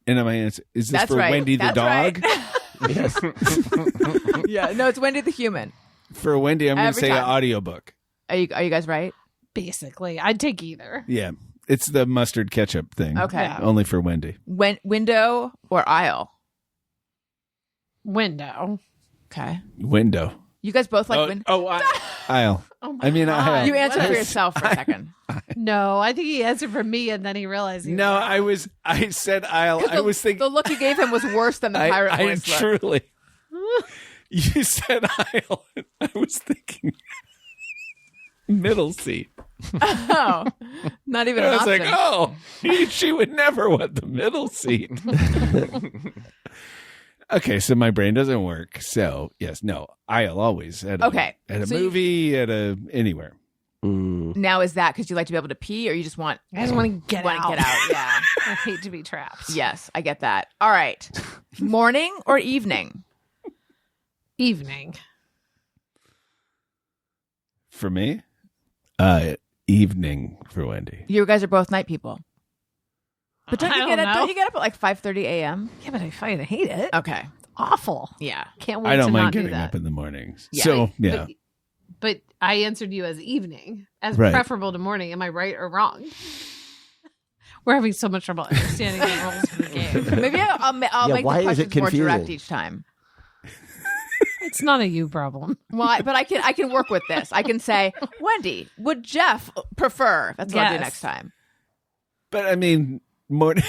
And am I answer? Is this That's for right. Wendy the That's dog? Right. Yes. Yeah, no, it's Wendy the human. For Wendy, I'm going to Every say time. audiobook. Are you guys right? Basically, I'd take either. Yeah. It's the mustard ketchup thing. Okay. Yeah. Only for Wendy. Window or aisle? Window. Okay. Window. You guys both like window? Aisle. Oh my I mean, God. aisle. You answered for yourself for a second. No, I think he answered for me, and then he realized. No, I said aisle. I was thinking. The look you gave him was worse than the pirate I voice look. truly. You said aisle. I was thinking middle seat. Oh, not even I an was option. like, oh, she would never want the middle seat. Okay, so my brain doesn't work. So yes, no, aisle always at Okay, at a so movie, at a anywhere. Now is that because you like to be able to pee, or you just want? I just want to get out. Yeah. I hate to be trapped. Yes, I get that. All right, morning or evening? Evening. For me, evening for Wendy. You guys are both night people. But don't I you don't get up? know. Don't you get up at like 5:30 a.m.? Yeah, but I hate it. Okay. It's awful. Yeah. Can't wait I don't to mind not do getting that. up in the mornings. Yeah. So yeah, But I answered you as evening, as Right. preferable to morning. Am I right or wrong? We're having so much trouble understanding the rules of the game. Maybe I'll Yeah, make why the is it questions more direct confusing? each time. It's not a you problem. Well, but I can work with this. I can say, Wendy, would Jeff prefer? That's what I'll do next time. But I mean, morning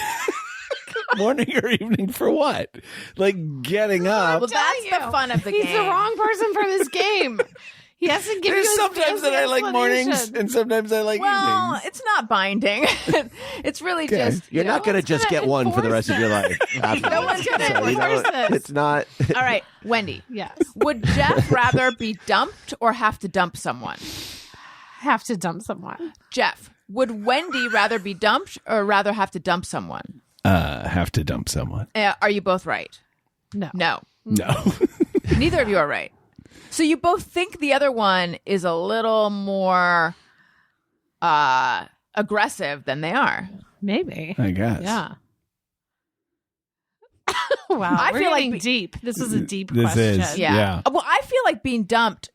or evening for what? Like getting up. Well, that's the fun of the game. He's the wrong person for this game. He has to give you sometimes that I like mornings and sometimes I like evenings. It's not binding. It's really just you're not going to just get one for the rest of your life. No one's going to enforce this. It's not. All right, Wendy. Yes. Would Jeff rather be dumped or have to dump someone? Have to dump someone. Jeff, would Wendy rather be dumped or rather have to dump someone? Have to dump someone. Are you both right? No. No. Neither of you are right. So you both think the other one is a little more aggressive than they are. Maybe. I guess. Yeah. Wow. I feel like deep. This is a deep This question. is. Yeah. Yeah. Well, I feel like being dumped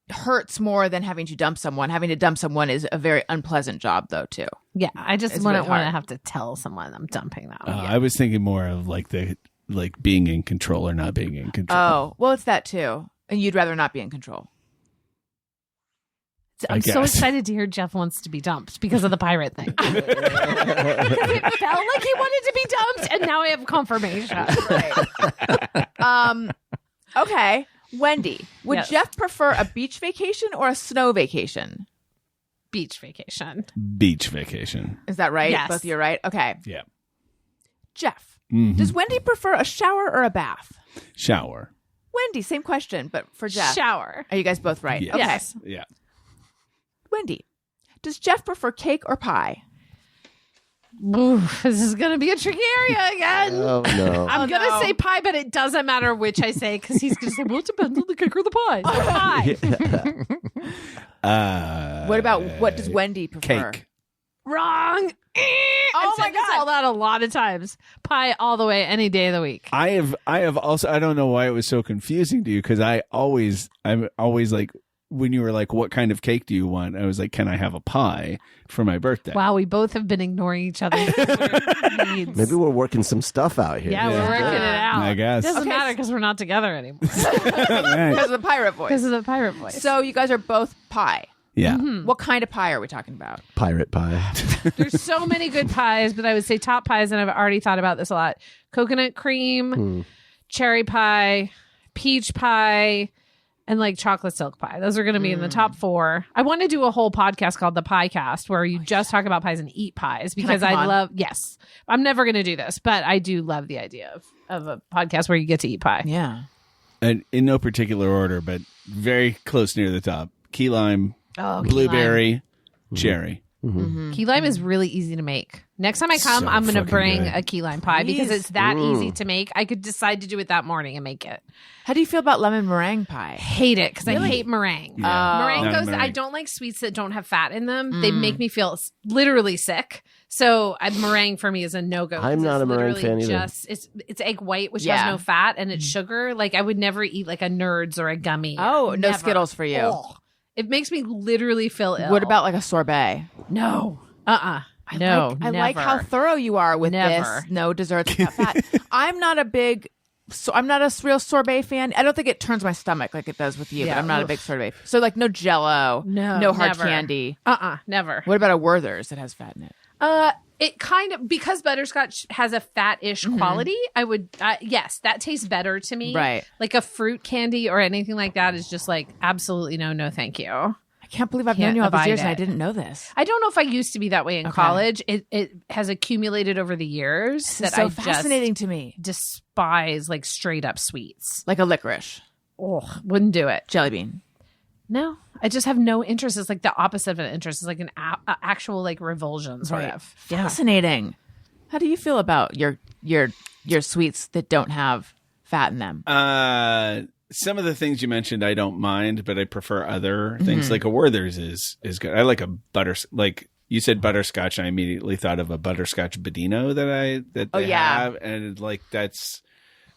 hurts more than having to dump someone. Having to dump someone is a very unpleasant job, though, too. Yeah. I just It's wouldn't really want to hard. have to tell someone I'm dumping them. I was thinking more of like being in control or not being in control. Oh, well, it's that, too. And you'd rather not be in control. I'm so guess. excited to hear Jeff wants to be dumped because of the pirate thing. It felt like he wanted to be dumped, and now I have confirmation. Okay. Wendy, would Yes. Jeff prefer a beach vacation or a snow vacation? Beach vacation. Beach vacation. Is that right? Yes. Both of you are right? Okay. Yeah. Jeff, Mhm. does Wendy prefer a shower or a bath? Shower. Wendy, same question, but for Jeff. Shower. Are you guys both right? Yes. Okay. Yes. Yeah. Wendy, does Jeff prefer cake or pie? Ooh, this is going to be a tricky area again. Oh, no. I'm going to no. say pie, but it doesn't matter which I say because he's going to say, well, it depends on the cake or the pie. So pie. What does Wendy prefer? Cake. Wrong. Oh my I've said this God. all that a lot of times. Pie all the way, any day of the week. I have also, I don't know why it was so confusing to you because I'm always like, when you were like, what kind of cake do you want? I was like, can I have a pie for my birthday? Wow, we both have been ignoring each other's needs. Maybe we're working some stuff out here. Yeah, we're working it out. I guess. Doesn't Okay. matter because we're not together anymore Right. Because of the pirate voice. because of the pirate voice. So you guys are both pie. Yeah. What kind of pie are we talking about? Pirate pie. There's so many good pies, but I would say top pies, and I've already thought about this a lot. Coconut cream, cherry pie, peach pie, and like chocolate silk pie. Those are going to be in the top 4. I want to do a whole podcast called The Pie Cast where you just talk about pies and eat pies because come on? love, yes, I'm never going to do this, but I do love the idea of a podcast where you get to eat pie. Yeah. And in no particular order, but very close near the top. Key lime, Oh, blueberry, cherry. Key lime is really easy to make. Next time I come, So I'm going to fucking bring good. a key lime pie because Please. it's that easy to make. I could decide to do it that morning and make it. How do you feel about lemon meringue pie? Hate it because I hate meringue. Yeah. Meringue Not goes. meringue. I don't like sweets that don't have fat in them. They make me feel literally sick. So meringue for me is a no go. I'm not a meringue fan either. It's egg white, which Yeah. has no fat, and it's sugar. Like I would never eat like a Nerds or a gummy. Oh, no Never. Skittles for you. Ugh. It makes me literally feel ill. What about like a sorbet? No. I like how never. thorough you are with Never. this. No desserts without fat. I'm not a real sorbet fan. I don't think it turns my stomach like it does with you, Yeah, but I'm not a oof. big sorbet. So like no Jello, no hard never. candy. Never. What about a Werther's that has fat in it? It kind of, because butterscotch has a fat-ish quality, I would, yes, that tastes better to me. Right. Like a fruit candy or anything like that is just like, absolutely no, thank you. I can't believe I've Can't known you all these abide years and I it. didn't know this. I don't know if I used to be that way in college. It has accumulated over the years This that is so I fascinating to me. just despise like straight up sweets. Like a licorice, Oh, wouldn't do it. jelly bean. No, I just have no interest. It's like the opposite of an interest. It's like an actual like revulsion sort Right. of. Yeah. Fascinating. How do you feel about your sweets that don't have fat in them? Some of the things you mentioned I don't mind, but I prefer other things. Like a Werther's is good. I like a like you said butterscotch. I immediately thought of a butterscotch Bodino that they have, and like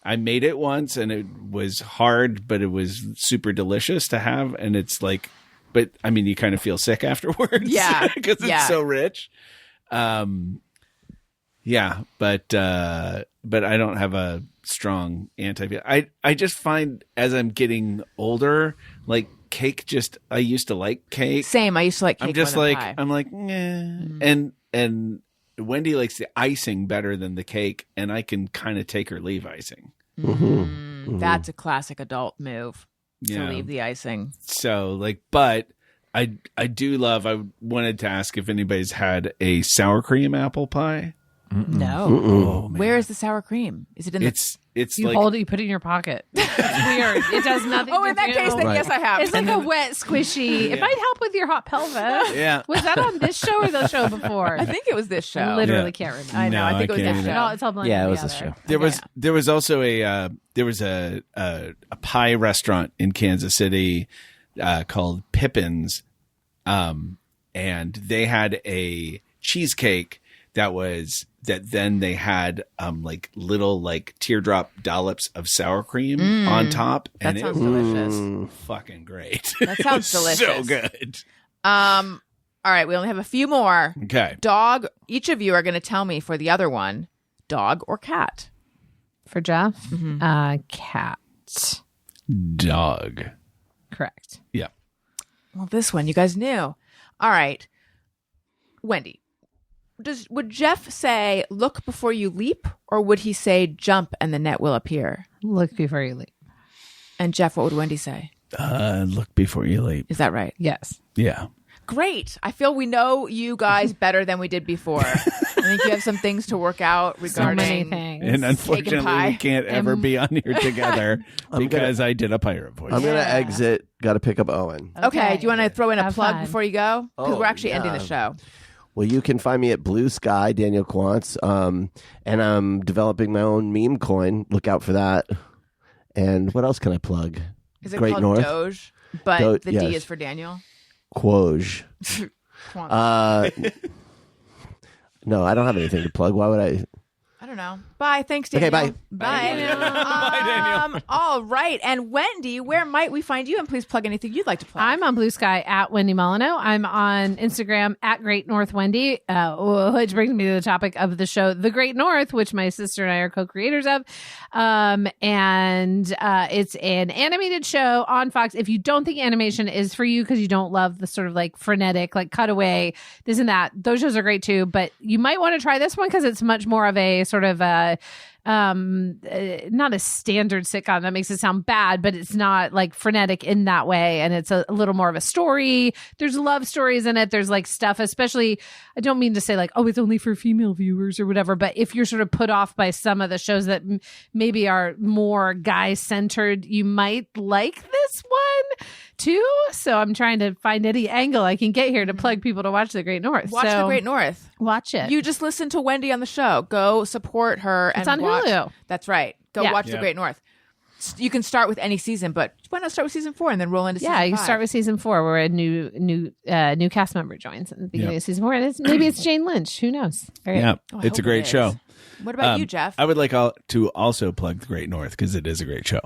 I made it once and it was hard, but it was super delicious to have. And it's like, but I mean, you kind of feel sick afterwards. Yeah. Because it's so rich. Yeah, but I don't have a strong I just find as I'm getting older, like cake I used to like cake. Same. I used to like cake. I'm just more than like pie. I'm like, and Wendy likes the icing better than the cake, and I can kind of take or leave icing. That's a classic adult move to Yeah. leave the icing. So like, but I do love. I wanted to ask if anybody's had a sour cream apple pie. No. Oh man, Where is the sour cream? Is it in the? It's You like hold it, you put it in your pocket. It's weird. It does nothing. Oh, to in that do. case, then yes, I have. It's like a wet, squishy. It might help with your hot pelvis. Yeah. Was that on this show or the show before? I think it was this show. I literally Yeah. can't remember. I know. No, I think it was can't this either. show. It's all blended Yeah, it was together. this show. there was also a pie restaurant in Kansas City called Pippin's, and they had a cheesecake that then they had like little like teardrop dollops of sour cream on top, That and sounds it was delicious. fucking great. That sounds It was delicious. so good. All right, we only have a few more. Okay, Dog. Each of you are going to tell me for the other one, dog or cat. For Jeff, cat. dog. Correct. Yeah. Well, this one you guys knew. All right, Wendy. Would Jeff say "look before you leap" or would he say "jump and the net will appear"? Look before you leap. And Jeff, what would Wendy say? Look before you leap. Is that right? Yes. Yeah. Great. I feel we know you guys better than we did before. I think you have some things to work out So regarding many things. And unfortunately, pie. we can't ever be on here together because I did a pirate voice. I'm gonna exit. Got to pick up Owen. Okay. Do you want to throw in a Have plug fun. before you go? Because Oh, we're actually ending yeah. the show. Well, you can find me at Blue Sky, Daniel Quantz, and I'm developing my own meme coin. Look out for that. And what else can I plug? Is it Great called North? Doge? But Do- the D yes. is for Daniel. Quoj. Come on. No, I don't have anything to plug. Why would I? I don't know. Bye. Thanks, Okay, Daniel. bye. Bye. All right. And Wendy, where might we find you? And please plug anything you'd like to plug. I'm on Blue Sky at Wendy Molyneux. I'm on Instagram at Great North Wendy, which brings me to the topic of the show, The Great North, which my sister and I are co-creators of. And it's an animated show on Fox. If you don't think animation is for you because you don't love the sort of like frenetic, like cutaway, this and that, those shows are great too. But you might want to try this one because it's much more of a sort of not a standard sitcom. That makes it sound bad, but it's not like frenetic in that way. And it's a little more of a story. There's love stories in it. There's like stuff, especially, I don't mean to say like, oh, it's only for female viewers or whatever, but if you're sort of put off by some of the shows that maybe are more guy centered, you might like this one too. So I'm trying to find any angle I can get here to plug people to watch The Great North. Watch So The Great North. Watch it. You just listened to Wendy on the show. Go support her. It's and on watch. Hulu. That's right. Go Yeah. watch The Yeah. Great North. You can start with any season, but why not start with season 4 and then roll into season Yeah, 5? you start with season 4 where a new cast member joins at the beginning of season 4. And maybe it's Jane Lynch. Who knows? Very Yeah, Oh, I it's a hope great it is. show. What about you, Jeff? I would like to also plug The Great North because it is a great show.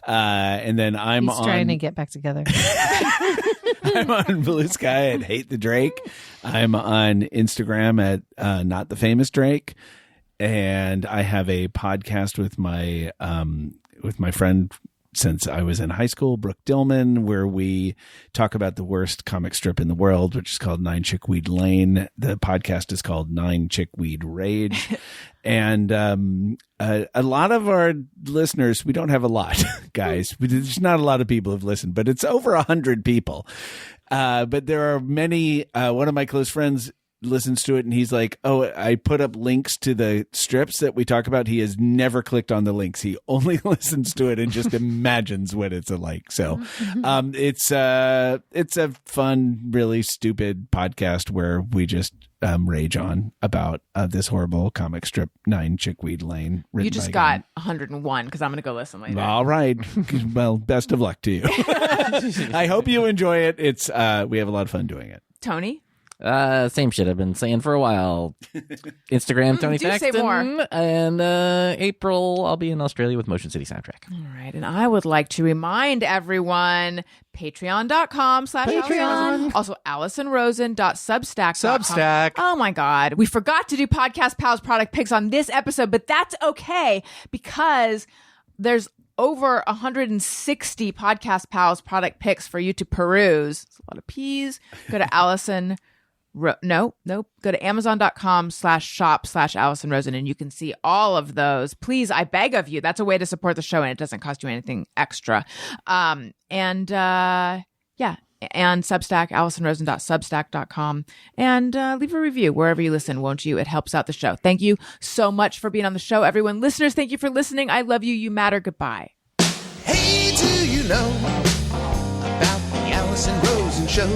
And then I'm He's on trying to get back together. I'm on Blue Sky at Hate the Drake. I'm on Instagram at Not the Famous Drake, and I have a podcast with my friend since I was in high school, Brooke Dillman, where we talk about the worst comic strip in the world, which is called 9 Chickweed Lane. The podcast is called 9 Chickweed Rage. And a lot of our listeners, we don't have a lot, guys. There's not a lot of people who've listened, but it's over 100 people. But there are many. One of my close friends listens to it and he's like, oh, I put up links to the strips that we talk about. He has never clicked on the links. He only listens to it and just imagines what it's like. So it's a fun, really stupid podcast where we just rage on about this horrible comic strip, 9 Chickweed Lane. You just got 101 because I'm going to go listen later. All right. Well, best of luck to you. I hope you enjoy it. It's we have a lot of fun doing it. Tony? Same shit I've been saying for a while. Instagram, Tony do say Thaxton. more. And April, I'll be in Australia with Motion City Soundtrack. All right. And I would like to remind everyone, Patreon.com/Patreon. Also, AllisonRosen.substack.com. Substack. Oh my God. We forgot to do Podcast Pals product picks on this episode, but that's okay because there's over 160 Podcast Pals product picks for you to peruse. It's a lot of P's. Go to Go to Amazon.com/shop/Allison Rosen and you can see all of those. Please, I beg of you. That's a way to support the show and it doesn't cost you anything extra. And Substack, AllisonRosen.substack.com. And leave a review wherever you listen, won't you? It helps out the show. Thank you so much for being on the show, everyone. Listeners, thank you for listening. I love you. You matter. Goodbye. Hey, do you know about the Allison Rosen Show?